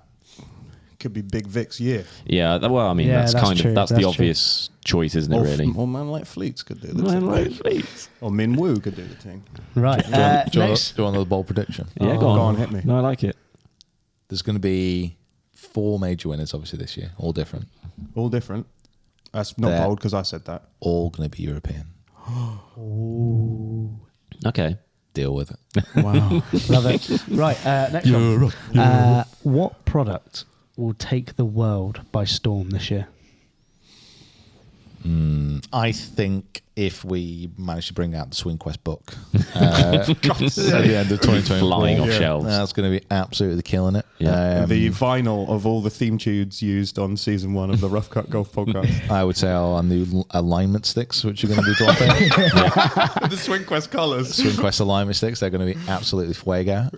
could be Big Vic's year. yeah, well, I mean, Yeah, that's that's kind true, of, that's that's the true. obvious choice, isn't it, really? Or man like Fleets could do the Man thing. like Fleets. Or Min Woo could do the thing. Right. Do you want Next. another bold prediction? Yeah, Oh, go on. hit me. No, I like it. There's going to be 4 major winners, obviously, this year. All different. All different. That's not There. bold because I said that. All going to be European. Okay. Deal with it. Wow. Love it. Right. Next one. What product will take the world by storm this year? I think if we manage to bring out the Swing Quest book at the end of 2024, Flying off shelves. that's going to be absolutely killing it. Yeah. The vinyl of all the theme tunes used on season 1 of the Rough Cut Golf podcast. I would say our new alignment sticks, which are going to be dropping. The Swing Quest colours. Swing Quest alignment sticks, they're going to be absolutely fuego.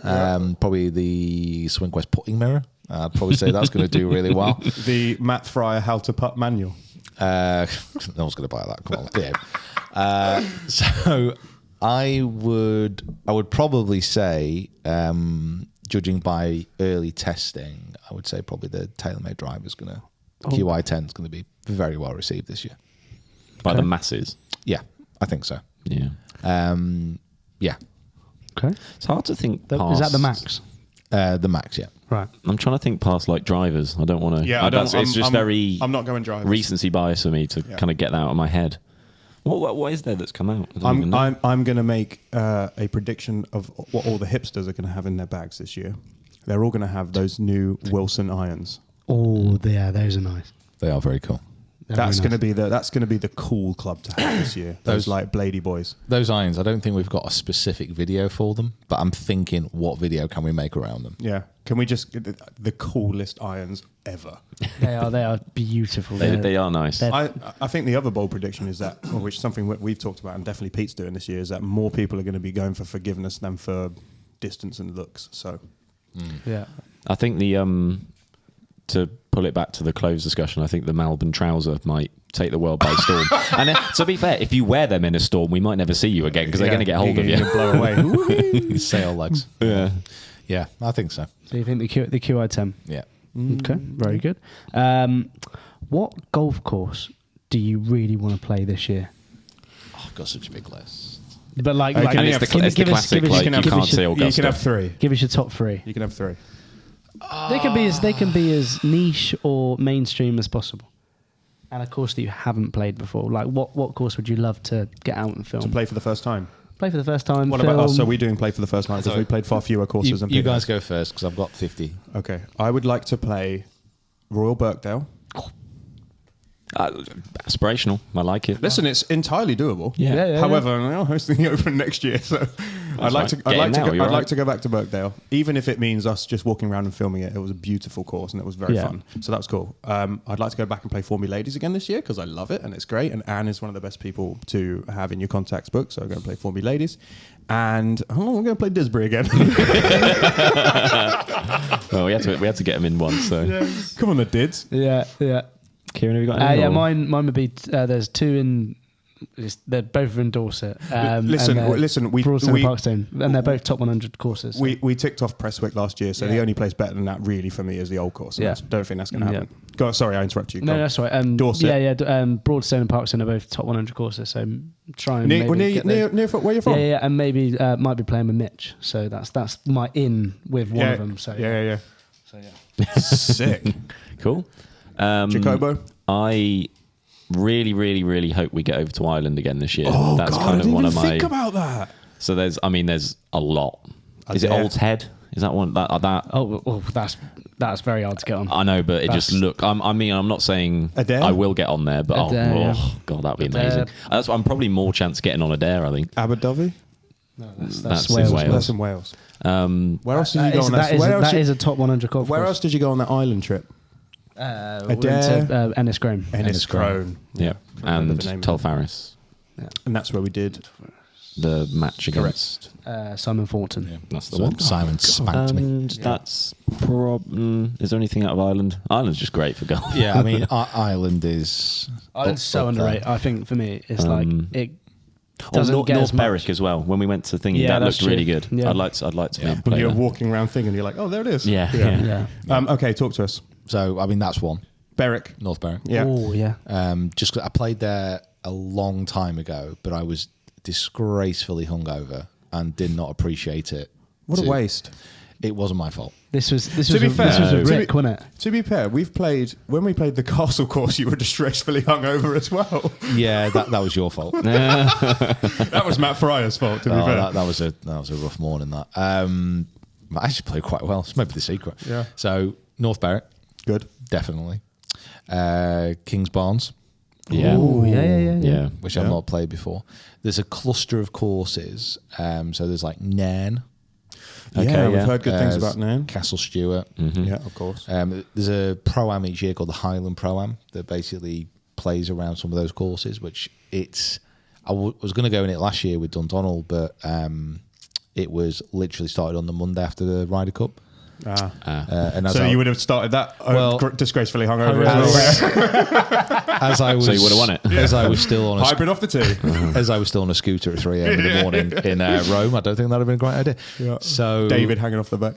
Probably the Swing Quest putting mirror. I'd probably say that's going to do really well. The Matt Fryer How to Putt manual. No one's going to buy that. Come on, yeah. So I would probably say, judging by early testing, I would say probably the TaylorMade driver is going to QI10 is going to be very well received this year By the masses. Yeah, I think so. Yeah. Yeah, Okay. It's hard to think Is past. that the max? the Max. Yeah, Right. I'm trying to think past like drivers. I don't want to. Yeah, I don't. It's just very. I'm not going drivers. recency bias for me to kind of get that out of my head. What is there that's come out? I don't even know. I'm going to make a prediction of what all the hipsters are going to have in their bags this year. They're all going to have those new Wilson irons. Oh, yeah, those are nice. they are very cool. They're That's very going to nice. be the cool club to have this year. Those like Blady boys. Those irons, I don't think we've got a specific video for them, but I'm thinking, what video can we make around them? Yeah. Can we just get the coolest irons ever? They are beautiful. They are nice. they're- I think the other bold prediction is that, which is something we've talked about, and definitely Pete's doing this year, is that more people are going to be going for forgiveness than for distance and looks. So Yeah. I think to pull it back to the clothes discussion, I think the Malbon trouser might take the world by storm. And to be fair, if you wear them in a storm, we might never see you again because they're going to get hold of you. Blow away. Sail legs. Yeah. Yeah, I think so. So you think the QI10? Yeah. Okay, very good. What golf course do you really want to play this year? Oh, I've got such a big list. But like, Okay, like and it's the classic, give us- like, give you us can't your- say You Augusta. can have three. Give us your top three. You can have three. They can be as niche or mainstream as possible. And a course that you haven't played before. Like what course would you love to get out and film? To play for the first time. Play for the first time. What film. about us? Are we doing play for the first time? Because So we played far fewer courses You, than you Peter guys has. go first because I've got 50. Okay. I would like to play Royal Birkdale. Aspirational. I like it. Listen, it's entirely doable. Yeah. Yeah. However, I'm hosting the Open next year, so I'd like right. to. I'd Get like in to. now, Go, you're I'd like right. to go back to Birkdale, even if it means us just walking around and filming it. It was a beautiful course and it was very Yeah. fun. So that was cool. I'd like to go back and play For Me Ladies again this year because I love it and it's great. And Anne is one of the best people to have in your contacts book, so I'm going to play For Me Ladies. And we're going to play Disbury again. Well, we had to get them in once. So, Come on, the Dids. Yeah. Kieran, have you got any? Yeah, or- mine would be. There's two in. They're both in Dorset. Listen, and they're listen, we- Broadstone we- and Parkstone, and they're both top 100 courses. So. We ticked off Prestwick last year, so the Yeah. only place better than that really for me is the old course. And Yeah. I don't think that's going to Yeah. happen. Go on, sorry, I interrupted you. No, Go on. that's right. Dorset. Yeah. Broadstone and Parkstone are both top 100 courses. So try and maybe get those. near where you're from? Yeah, and maybe might be playing with Mitch. So that's my in with one of them. So yeah. So yeah. Sick. Cool. Jacobo? I really hope we get over to Ireland again this year. Oh, That's God, kind I of didn't one even of my. think about that. So there's a lot. Is it Adair. Old's Head? Is that one that? Oh, that's very hard to get on. I know, but it just That's- I'm not saying Adair? I will get on there, but Adair, yeah. God, that'd be Adair. amazing. That's I'm probably more chance getting on Adair. I think Abu Dhabi? that's Wales. in Wales. That's in Wales. Where else did you That go is, on that, that? is, Where else that did- is a top 100 golf Where course. else did you go on that island trip? We went Adair. to Enniscrone. Enniscrone. Yeah, remember and the name of Tol it. Faris, And that's where we did. the match against. Simon Thornton. That's the So one. Simon spanked me. And that's is there anything out of Ireland? Ireland's just great for golf. Yeah, I mean, Ireland is. Ireland's so up there. underrated. I think for me, it's like it Or doesn't get North as much. Berwick as well. When we went to thingy, Yeah, that that's looked really true. good. Yeah. I'd like to be able to When play you're there. walking around thing and you're like, oh, there it is. Yeah. Yeah. Okay, talk to us. So, I mean, that's one. Berwick. North Berwick. Yeah. Oh yeah. Just 'cause I played there a long time ago, but I was disgracefully hungover and did not appreciate it. What a waste. It wasn't my fault. This was To be fair, this was to with be- Rick, wasn't it? To be fair, when we played the castle course, you were disgracefully hungover as well. Yeah, that was your fault. That was Matt Fryer's fault, to be Oh, fair. that was a rough morning. That I actually played quite well. It's maybe the secret. Yeah. So North Berwick, Good. definitely. Kings Barnes, Yeah. Ooh, yeah. Yeah. which I've not played before. There's a cluster of courses. So there's like Nairn, Yeah, we've yeah. heard good things uh, about Nairn. Castle Stewart. Yeah, of course. There's a Pro-Am each year called the Highland Pro-Am that basically plays around some of those courses, which I was going to go in it last year with Dundonald, but it was literally started on the Monday after the Ryder Cup. And So you would have started that disgracefully hungover as I was, So you would have won it. As I was still on a hybrid off the tee. as I was still on a scooter at 3 a.m. in the morning in Rome. I don't think that would have been a great idea. Yeah. So David hanging off the back.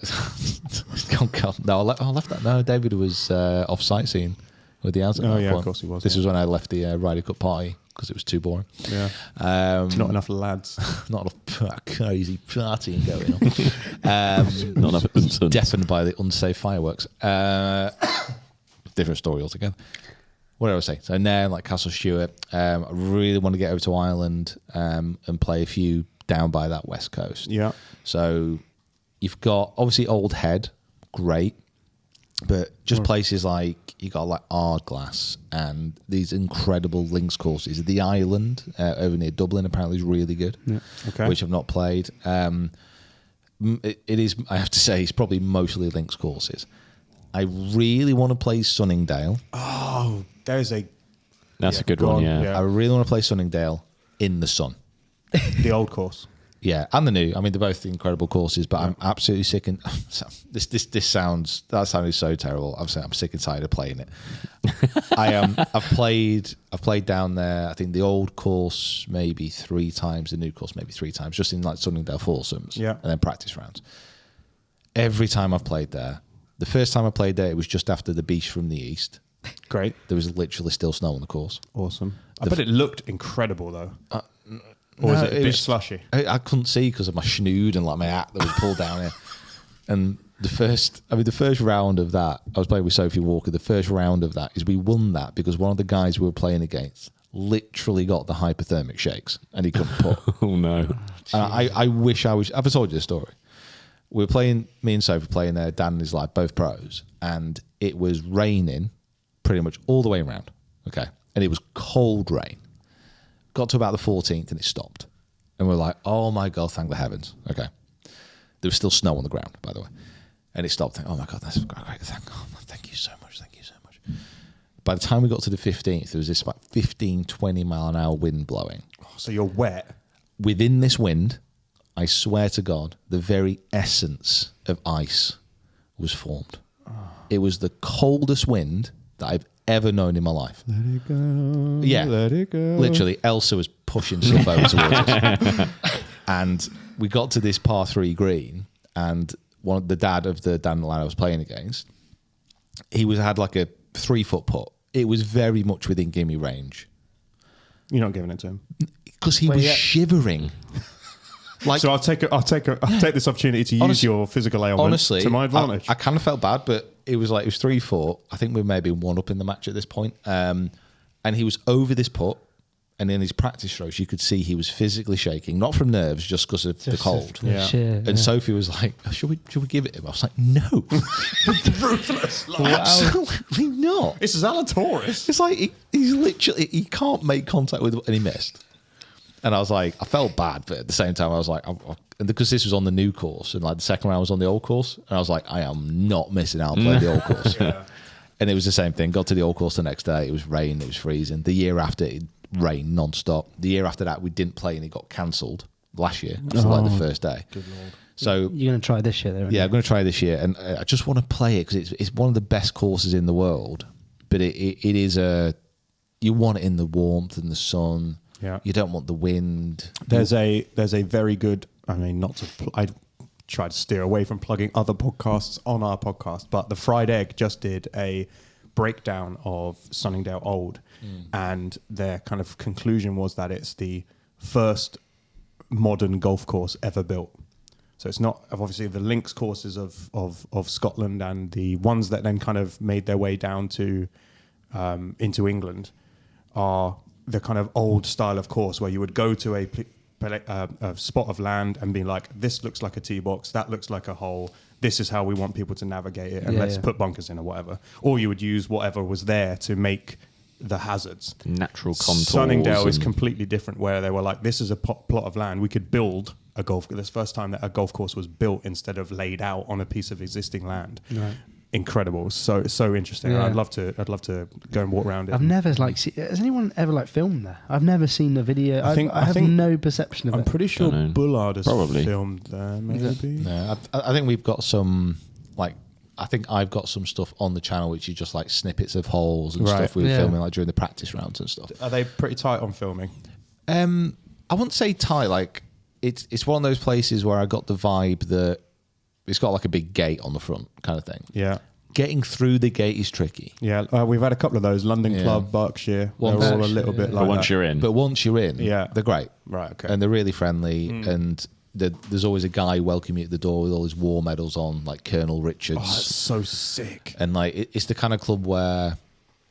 oh God, no, I left that. No, David was off sightseeing with the As. Oh, yeah, of course he was, This yeah. was when I left the Ryder Cup party because it was too boring. Yeah. Not enough lads. Not enough crazy partying going on. Not enough instance. Deafened by the unsafe fireworks. Different story altogether. What did I say? So now, like Castle Stewart, I really want to get over to Ireland and play a few down by that west coast. Yeah. So you've got obviously Old Head, great, but just places like you got like Ardglass and these incredible links courses. The Island over near Dublin apparently is really good. Yeah. Okay. Which I've not played. It is, I have to say, it's probably mostly links courses. I really want to play Sunningdale. Oh, there's a That's a good go one, on, yeah. yeah. I really want to play Sunningdale in the sun. the old course. Yeah, and the new. I mean, they're both incredible courses, but I'm absolutely sick. And this sounds so terrible. I'm sick and tired of playing it. I've played down there. I think the old course maybe 3 times, the new course maybe 3 times, just in like Sunningdale foursomes, Yeah. and then practice rounds. Every time I've played there, the first time I played there, it was just after the beach from the east. Great. There was literally still snow on the course. Awesome. I bet it looked incredible though. Or was No, it a it bit was- slushy? I couldn't see because of my schnood and like my hat that was pulled down here. And the first round of that, I was playing with Sophie Walker. The first round of that is we won that because one of the guys we were playing against literally got the hypothermic shakes and he couldn't put. Oh, no. And I wish I was. I've told you the story. We were playing, me and Sophie playing there. Dan is like both pros, and it was raining pretty much all the way around. Okay, and it was cold rain. Got to about the 14th and it stopped, and we're like, "Oh my God, thank the heavens!" Okay, there was still snow on the ground, by the way, and it stopped. Oh my God, that's great! Thank you so much. Thank you so much. By the time we got to the 15th, there was this like 15, 20 mile an hour wind blowing. So you're wet. Within this wind, I swear to God, the very essence of ice was formed. It was the coldest wind that I've ever known in my life. Let it go. Yeah. Let it go. Literally, Elsa was pushing stuff over towards us. And we got to this par 3 green, and the dad of the Dan lad I was playing against, he had like a 3-foot putt. It was very much within gimme range. You're not giving it to him. Because he was shivering. Like, So I'll take this opportunity to use Honestly- your physical ailment honestly, to my advantage. I kind of felt bad, but it was 3-4. I think we may be 1 up in the match at this point. And he was over this putt, and in his practice strokes, you could see he was physically shaking, not from nerves, just because of the cold. And Sophie was like, "Should we give it him?" I was like, "No, Ruthless. absolutely not." This is Alatoris. It's like he's literally he can't make contact with, and he missed. And I was like, I felt bad, but at the same time, I was like, and because this was on the new course, and like the second round was on the old course, and I was like, I am not missing out on playing the old course. And it was the same thing. Got to the old course the next day. It was rain. It was freezing. The year after, it rained non-stop. The year after that, we didn't play, and it got cancelled last year after like the first day. Good Lord. So You're going to try this year, though? yeah, I'm going to try this year, and I just want to play it because it's one of the best courses in the world. But it is you want it in the warmth and the sun. Yeah. You don't want the wind. There's a very good. I mean, I try to steer away from plugging other podcasts on our podcast, but the Fried Egg just did a breakdown of Sunningdale Old, and their kind of conclusion was that it's the first modern golf course ever built. So it's not obviously the links courses of Scotland and the ones that then kind of made their way down to into England are the kind of old style of course where you would go to a spot of land and be like, this looks like a tee box, that looks like a hole, this is how we want people to navigate it, and let's put bunkers in or whatever. Or you would use whatever was there to make the hazards. Natural contours. Sunningdale is and- completely different, where they were like, this is a plot of land. We could build a golf. This first time that a golf course was built instead of laid out on a piece of existing land. Right. Incredible. So interesting. Yeah. I'd love to go and walk around it. I've never has anyone ever like filmed there? I've never seen the video. I have no perception of I'm it. pretty sure Dunno. Bullard has Probably. filmed there, maybe. No, I think we've got some like. I think I've got some stuff on the channel which is just like snippets of holes and Right. stuff we were Yeah. filming like during the practice rounds and stuff. Are they pretty tight on filming? I wouldn't say tight. Like it's one of those places where I got the vibe that it's got like a big gate on the front kind of thing. Yeah. Getting through the gate is tricky. Yeah, we've had a couple of those. London Yeah. Club, Berkshire. Once- They're all a little bit like But once that. you're in, But once you're in, Yeah. they're great. Right, okay. And they're really friendly. And there's always a guy welcoming you at the door with all his war medals on, like Colonel Richards. Oh, that's so sick. And like it's the kind of club where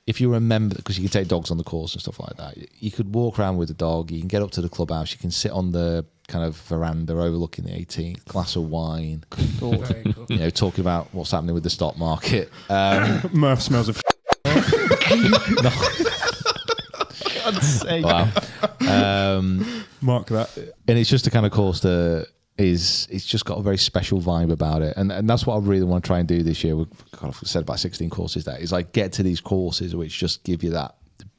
if you remember, because you can take dogs on the course and stuff like that, you could walk around with the dog, you can get up to the clubhouse, you can sit on the kind of veranda overlooking the 18th, glass of wine, Very cool. you know, talking about what's happening with the stock market. Murph smells of Wow. Mark that. And it's just a kind of course that it's just got a very special vibe about it, and that's what I really want to try and do this year. We've said about 16 courses there. Is like get to these courses which just give you that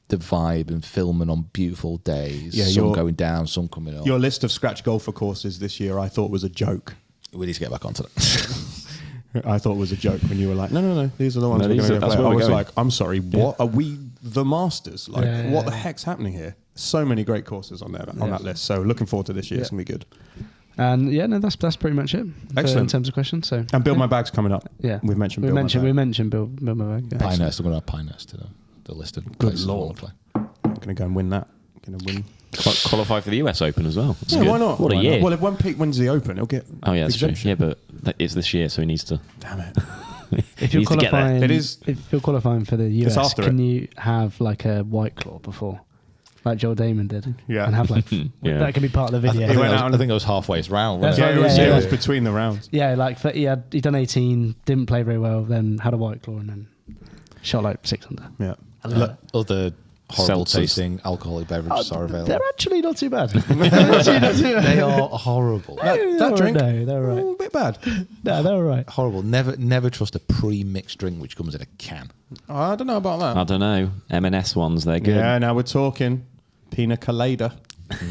the vibe and filming on beautiful days. Yeah, sun your- going down, sun coming up. Your list of scratch golfer courses this year, I thought was a joke. We need to get back onto that. I thought it was a joke when you were like, no, these are the ones No, we're these going are- to that's play. where I we're was going. like, I'm sorry, what are we the Masters? Like, Yeah, what yeah, the heck's happening here? So many great courses on there on that list. So looking forward to this year. It's going to be good. And yeah, no, that's pretty much it. Excellent. In terms of questions. So And Build My Bag's coming up. yeah, We've mentioned we Build My mentioned Bag. we mentioned Build My Bag. Yeah. Pinehurst, I'm going to add Pinehurst to the list of Good places I Lord. want to play. I'm going to go and win that. Going to win. qualify for the US Open as well. That's Yeah, good. why not? What a Why year. not? Well, if one peak wins the Open, it'll get Oh yeah, that's true. exemption. Yeah, but it's this year, so he needs to. Damn it. If you're needs to get there. qualifying, It is- if you're qualifying for the US, after can you have like a White Claw before, like Joel Damon did? Yeah. and have like Yeah. that can be part of the I video. think, went I, was, out I think it was halfway round. That's Wasn't Yeah, it? right. it yeah. was between the rounds. Yeah, like he'd done 18, didn't play very well, then had a White Claw and then shot like 6 under. Yeah. Other horrible Seltzers. tasting alcoholic beverages are available. They're actually not too bad. They're actually not too bad. They are horrible. That drink, No, they're all a right. bit bad. No, they're all right. Horrible. Never trust a pre-mixed drink which comes in a can. I don't know about that. I don't know. M&S ones, they're good. Yeah, now we're talking pina colada.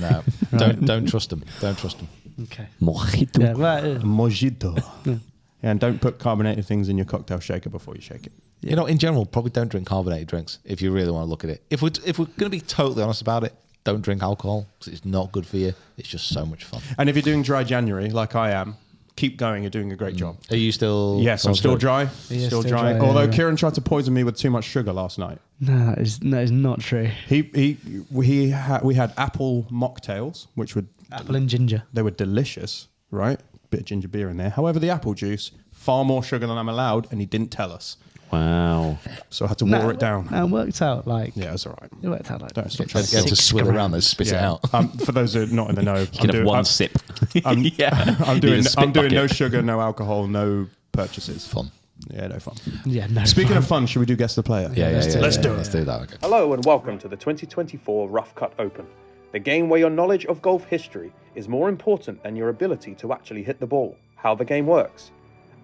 No, don't trust them. Don't trust them. Okay. Mojito. Yeah, right. Mojito. Yeah, and don't put carbonated things in your cocktail shaker before you shake it. You know, in general, probably don't drink carbonated drinks if you really want to look at it. If we're going to be totally honest about it, don't drink alcohol because it's not good for you. It's just so much fun. And if you're doing dry January, like I am, keep going. You're doing a great job. Are you still? Yes, I'm still dry. He is Still still dry. dry, Although yeah. Kieran tried to poison me with too much sugar last night. No, that is not true. We had apple mocktails, which were Apple and ginger. they were delicious, right? Bit of ginger beer in there. However, the apple juice far more sugar than I'm allowed, and he didn't tell us, Wow. so I had to water it down. It worked out like Yeah, it's all right. it worked out like Don't stop You trying have to 6 swill around grams. and spit it Yeah. out. For those who are not in the know, You can have one sip. I'm Need doing a spit no bucket. sugar, no alcohol, no purchases. Fun. Yeah, no fun. Yeah, no. Speaking of fun, should we do guess the player? Yeah, let's do it. Let's do it. Let's do that. Okay. Hello and welcome to the 2024 Rough Cut Open, the game where your knowledge of golf history is more important than your ability to actually hit the ball. How the game works.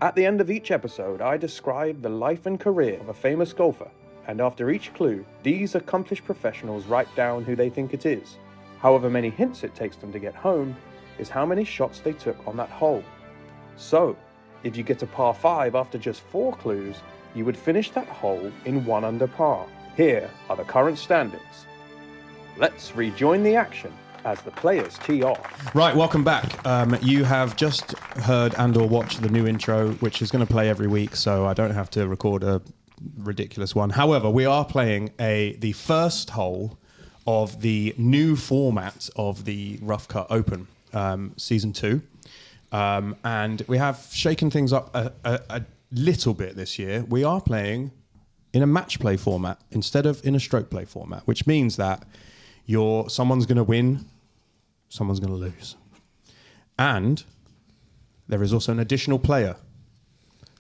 At the end of each episode, I describe the life and career of a famous golfer, and after each clue, these accomplished professionals write down who they think it is. However many hints it takes them to get home is how many shots they took on that hole. So, if you get a par 5 after just 4 clues, you would finish that hole in 1 under par. Here are the current standings. Let's rejoin the action as the players tee off. Right, welcome back. You have just heard and or watched the new intro, which is going to play every week, so I don't have to record a ridiculous one. However, we are playing the first hole of the new format of the Rough Cut Open, Season 2. And we have shaken things up a little bit this year. We are playing in a match play format instead of in a stroke play format, which means that someone's going to win, someone's going to lose. And there is also an additional player.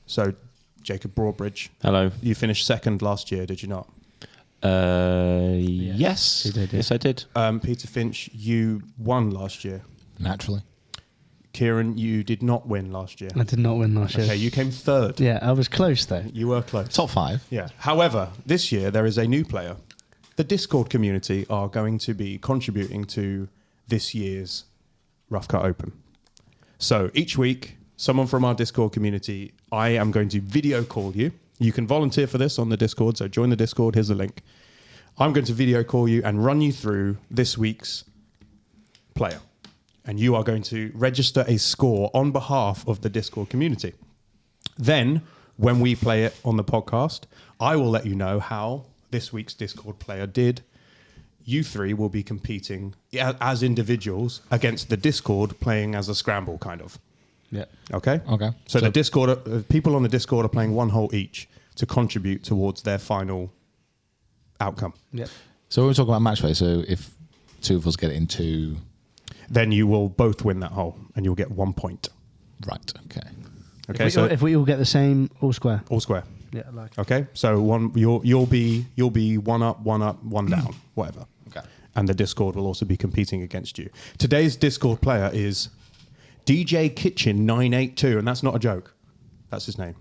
So, Jacob Broadbridge, Hello. you finished second last year, did you not? Yes. He did, yeah. Yes, I did. Peter Finch, you won last year. Naturally. Kieran, you did not win last year. I did not win last year. Okay, you came third. Yeah, I was close though. You were close. Top 5. Yeah. However, this year there is a new player. The Discord community are going to be contributing to this year's Rough Cut Open. So each week, someone from our Discord community, I am going to video call you. You can volunteer for this on the Discord, so join the Discord. Here's the link. I'm going to video call you and run you through this week's player. And you are going to register a score on behalf of the Discord community. Then, when we play it on the podcast, I will let you know how this week's Discord player did. You three will be competing as individuals against the Discord, playing as a scramble, kind of. Yeah. Okay? Okay. So the Discord, people on the Discord are playing one hole each to contribute towards their final outcome. Yeah. So we're talking about match play. So if 2 of us get into... Then you will both win that hole and you'll get 1 point. Right, okay. Okay, so If we all get the same, all square. all square. Yeah, like. Okay, so you'll be 1 up, 1 down, whatever. Okay. And the Discord will also be competing against you. Today's Discord player is DJ Kitchen 982, and that's not a joke. That's his name.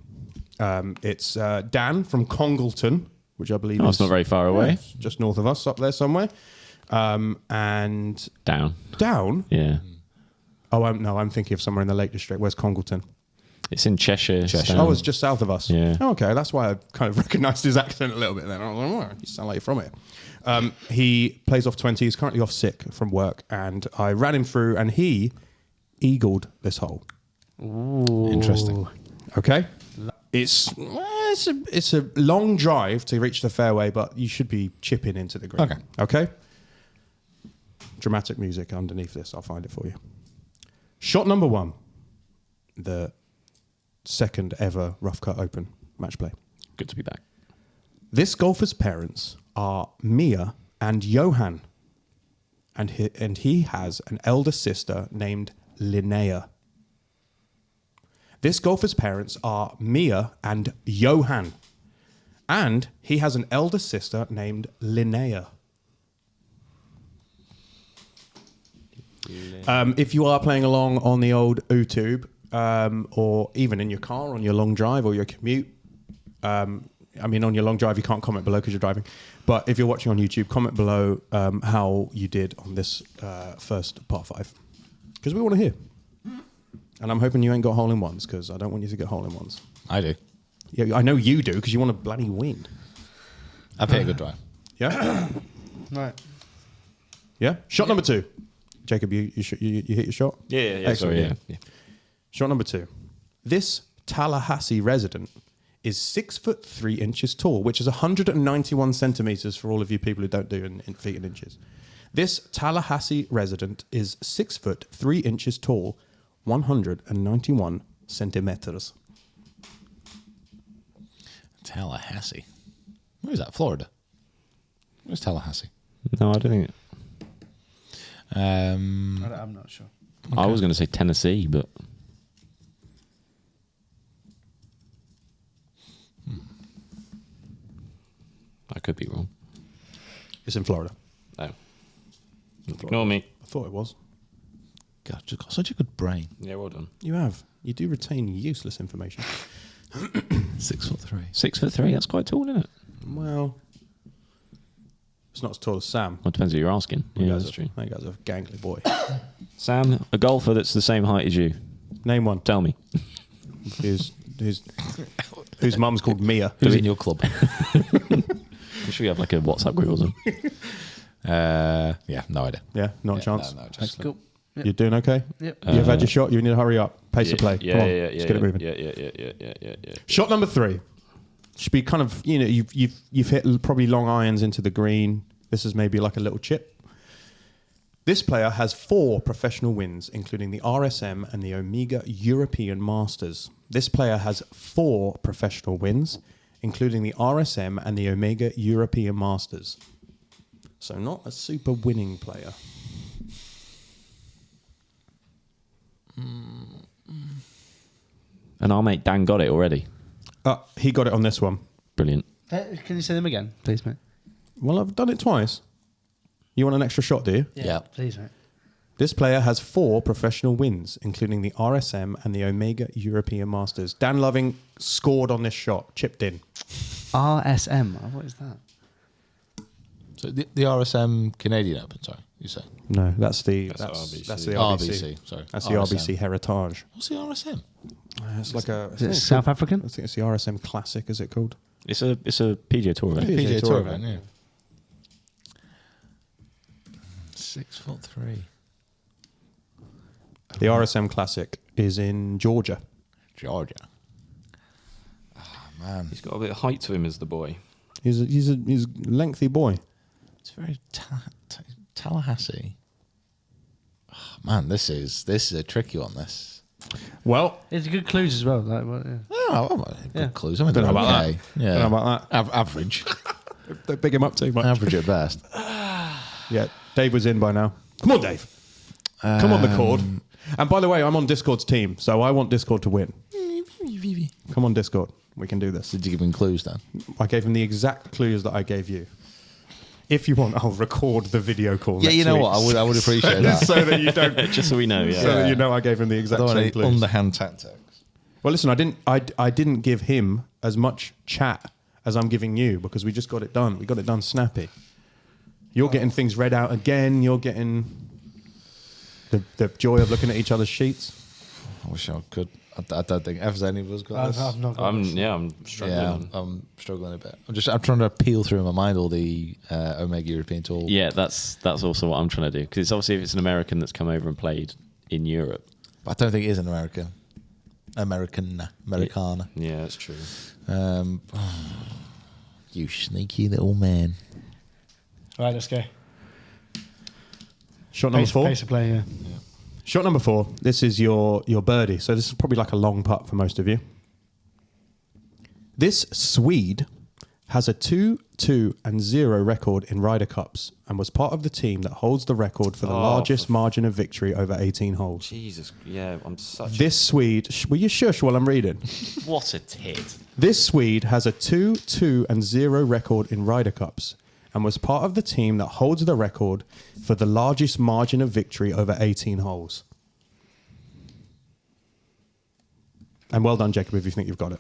It's Dan from Congleton, which I believe is it's not very far away. just north of us, up there somewhere. And Down. Yeah. oh, no, I'm thinking of somewhere in the Lake District. Where's Congleton? It's in Cheshire. Oh, it's just south of us. Yeah. Oh, okay, that's why I kind of recognised his accent a little bit then. I was like, oh, you sound like you're from here. He plays off 20. He's currently off sick from work, and I ran him through, and he eagled this hole. Ooh. Interesting. Okay, it's a long drive to reach the fairway, but you should be chipping into the green. Okay. Dramatic music underneath this. I'll find it for you. Shot number 1. The second ever Rough Cut Open match play. Good to be back. This golfer's parents are Mia and Johan, and he has an elder sister named Linnea. This golfer's parents are Mia and Johan, and he has an elder sister named Linnea. If you are playing along on the old YouTube, or even in your car on your long drive or your commute, I mean, on your long drive, you can't comment below because you're driving. But if you're watching on YouTube, comment below how you did on this first par 5. Because we want to hear. And I'm hoping you ain't got hole-in-ones because I don't want you to get hole-in-ones. I do. Yeah, I know you do because you want to bloody win. I've hit a good drive. Yeah? Right. Yeah? Shot number 2. Jacob, you hit your shot? Yeah. Excellent. Sorry, yeah. Shot number 2. This Tallahassee resident is 6'3" tall, which is 191 centimeters for all of you people who don't do in feet and inches. This Tallahassee resident is 6'3" tall, 191 centimeters. Tallahassee. Where is that? Florida. Where's Tallahassee? No, I don't think. I'm not sure. I was going to say Tennessee, but I could be wrong. It's in Florida. Oh, ignore me. I thought it was. God, you've got such a good brain. Yeah, well done. You have. You do retain useless information. 6'3". 6'3". That's quite tall, isn't it? Well, it's not as tall as Sam. Well, it depends who you're asking. You Yeah, guys that's are, true. you guys are a gangly boy. Sam, a golfer that's the same height as you. Name one. Tell me. Whose mum's called Mia. Who's in your club? I'm sure you have like a WhatsApp group or something. Yeah, no idea. Yeah, not a chance. No chance. Cool. Yep. You're doing okay? Yep. You've had your shot. You need to hurry up. Pace of play. Yeah, Come on. yeah, Let's get it moving. Yeah. Shot number 3 should be kind of, you've hit probably long irons into the green. This is maybe like a little chip. This player has 4 professional wins, including the RSM and the Omega European Masters. This player has 4 professional wins, including the RSM and the Omega European Masters. So not a super winning player. And our mate Dan got it already. He got it on this one. Brilliant. Can you say them again, please, mate? Well, I've done it twice. You want an extra shot, do you? Yeah. Please, mate. This player has 4 professional wins, including the RSM and the Omega European Masters. Dan Loving scored on this shot, chipped in. RSM. What is that? So the RSM Canadian Open, sorry, you say? No, that's the RBC. That's the RBC. RBC, sorry. That's the RSM. RBC Heritage. What's the RSM? It's like a. Is it South African? I think it's the RSM Classic. Is it called? It's a PGA Tour event. PGA PGA Tour Tour event. event, yeah. 6'3". The RSM Classic is in Georgia. Georgia. Oh, man. He's got a bit of height to him as the boy. He's a lengthy boy. It's very Tallahassee. Oh, man, this is a tricky one, this. Well, It's good clues as well. Like, what, yeah. Oh, good Yeah. clues. I mean, Don't know about okay. Yeah. Don't know about that. Average. Don't big him up too much. Average at best. Yeah, Dave was in by now. Come on, Dave. Come on the cord. And by the way, I'm on Discord's team, so I want Discord to win. Come on, Discord. We can do this. Did you give him clues then? I gave him the exact clues that I gave you. If you want, I'll record the video call. Yeah, next you know week. what? I would appreciate that. so that you don't, Just so we know, yeah. so that you know I gave him the I exact don't want same any clues. underhand tactics. Well, listen, I didn't give him as much chat as I'm giving you because we just got it done. We got it done snappy. You're getting things read out again. You're getting the joy of looking at each other's sheets. I wish I could. I don't think ever any of us got this. I've not got I'm this. struggling. Yeah, I'm struggling a bit. I'm trying to peel through in my mind all the Omega European Tour. Yeah, that's also what I'm trying to do because it's obviously if it's an American that's come over and played in Europe. But I don't think it is an Americana. Yeah, that's true. You sneaky little man. Right, let's go. Shot number 4. Pace of play, yeah. Shot number 4. This is your birdie. So this is probably like a long putt for most of you. This Swede has a 2-2-0 record in Ryder Cups and was part of the team that holds the record for the largest margin of victory over 18 holes. Jesus, yeah, I'm such. This Swede, will you shush while I'm reading? What a tit! This Swede has a 2-2-0 record in Ryder Cups and was part of the team that holds the record for the largest margin of victory over 18 holes. And well done, Jacob, if you think you've got it.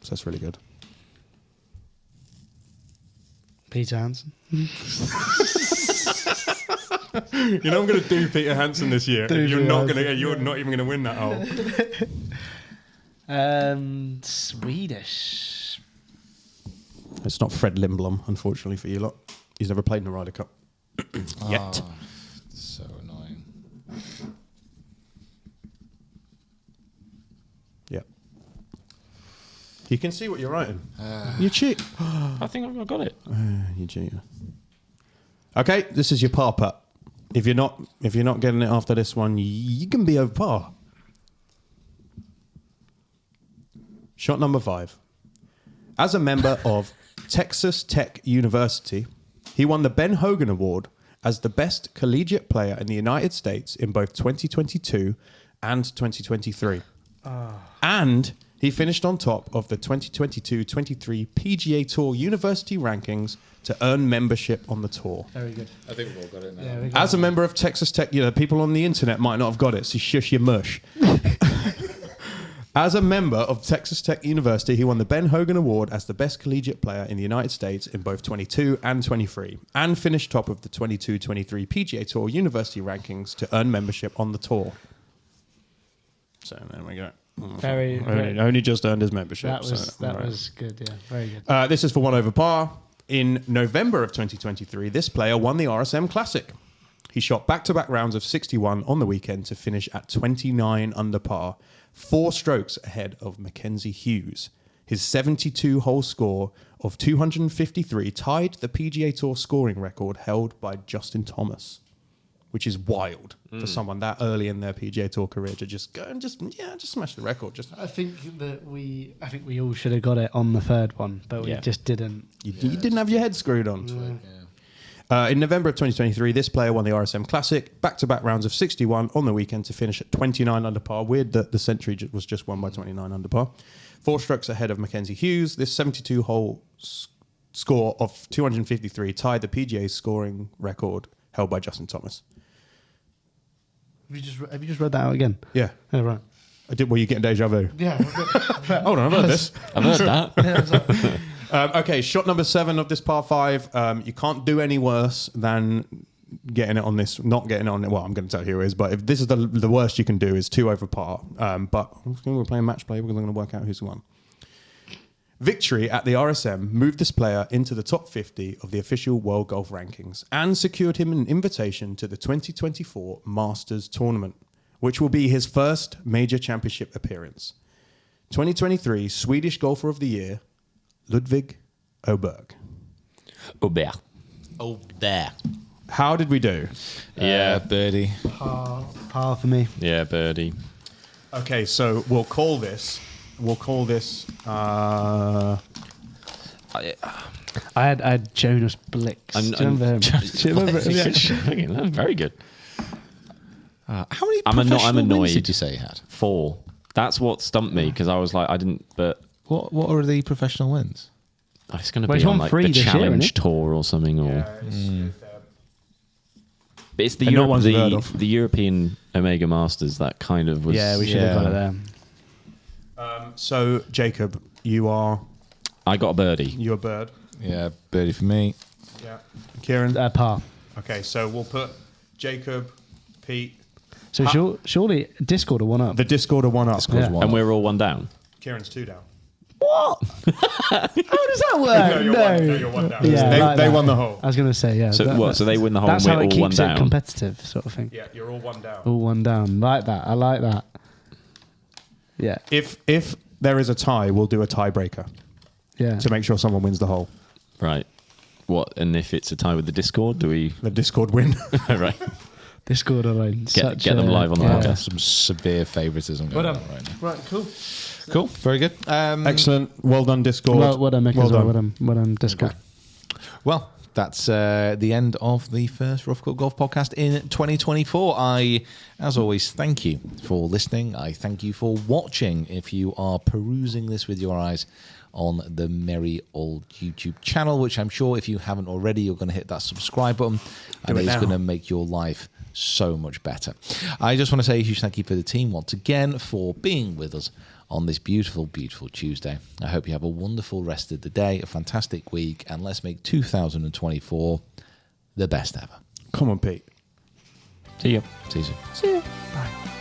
So that's really good. Peter Hansen. You know I'm going to do Peter Hansen this year. You're not even going to win that hole. Swedish. It's not Fred Lindblom, unfortunately for you lot. He's never played in a Ryder Cup yet. So annoying. Yep. You can see what you're writing. You cheat. I think I've got it. You cheater. Okay, this is your par putt. If you're not getting it after this one, you can be over par. Shot number 5. As a member of Texas Tech University, he won the Ben Hogan Award as the best collegiate player in the United States in both 2022 and 2023. And he finished on top of the 2022-23 PGA Tour University rankings to earn membership on the tour. Very good. I think we've all got it now. Yeah, we got As a member of Texas Tech, people on the internet might not have got it, so shush your mush. As a member of Texas Tech University, he won the Ben Hogan Award as the best collegiate player in the United States in both 22 and 23, and finished top of the 22-23 PGA Tour University rankings to earn membership on the tour. So there we go. very Only just earned his membership. That was right. was good. Yeah, very good. This is for 1 over par. In November of 2023, this player won the RSM Classic. He shot back-to-back rounds of 61 on the weekend to finish at 29 under par, 4 strokes ahead of Mackenzie Hughes. His 72-hole score of 253 tied the PGA Tour scoring record held by Justin Thomas, which is wild for someone that early in their PGA Tour career to just go and just smash the record. I think we all should have got it on the third one, but we just didn't. You didn't have your head screwed on. In November of 2023, this player won the RSM Classic, back-to-back rounds of 61 on the weekend to finish at 29 under par. Weird that the Sentry was just won by 29 under par. 4 strokes ahead of Mackenzie Hughes. This 72-hole score of 253 tied the PGA scoring record held by Justin Thomas. Have you just read that out again? Yeah. Oh, right. I did. Were you getting deja vu? Yeah. Hold on, I've heard this. I've heard that. Okay, shot number 7 of this par 5. You can't do any worse than getting it on this, not getting it on it. Well, I'm going to tell you who it is, but if this is the worst you can do is 2 over par. But we're playing match play. We're going to work out who's won. Victory at the RSM moved this player into the top 50 of the official World Golf Rankings and secured him an invitation to the 2024 Masters Tournament, which will be his first major championship appearance. 2023 Swedish Golfer of the Year, Ludvig Åberg. Aubert. Oh, there. How did we do? Yeah. birdie. Par for me. Yeah, birdie. Okay, so we'll call this. I, I had Jonas Blix. Do you remember him? Do you remember him? Yeah. Very good. How many I'm professional annoyed. wins did you say you had? 4. That's what stumped me because I was like, I didn't. But What are the professional wins? it's going to Well, be he's on won like 3 the this year, Challenge isn't he? Tour or something. Or but it's the And no one's heard of. the European Omega Masters that kind of was. Yeah, we should have got it there. So Jacob, you're I got a birdie. a bird. Yeah, birdie for me. Yeah. Kieran. Par. Okay, so we'll put Jacob, Pete. So surely Discord are 1 up. The Discord are 1 up. Yeah. And we're all 1 down. Kieran's 2 down. What? How does that work? You're 1 down. Yeah, they like they that. won the hole. I was going to say, yeah. So what? So they win the hole That's and how we're it all 1 keeps it down. competitive, sort of thing. Yeah, you're all 1 down. All 1 down. Like that. I like that. Yeah. If there is a tie, we'll do a tiebreaker Yeah. to make sure someone wins the hole. Right. What? And if it's a tie with the Discord, do we? The Discord win. Right. Discord alone. Get them live on the podcast. Some severe favouritism going on right now. Right, cool. Cool, very good. Excellent. Well done, Discord. Well done, Mick, Well as well. done. Well done, Discord. Well, that's the end of the first Rough Cut Golf podcast in 2024. I, as always, thank you for listening. I thank you for watching. If you are perusing this with your eyes on the merry old YouTube channel, which I'm sure if you haven't already, you're going to hit that subscribe button, and it's going to make your life so much better. I just want to say a huge thank you for the team once again for being with us on this beautiful, beautiful Tuesday. I hope you have a wonderful rest of the day, a fantastic week, and let's make 2024 the best ever. Come on, Pete. See you. See you soon. See ya. Bye.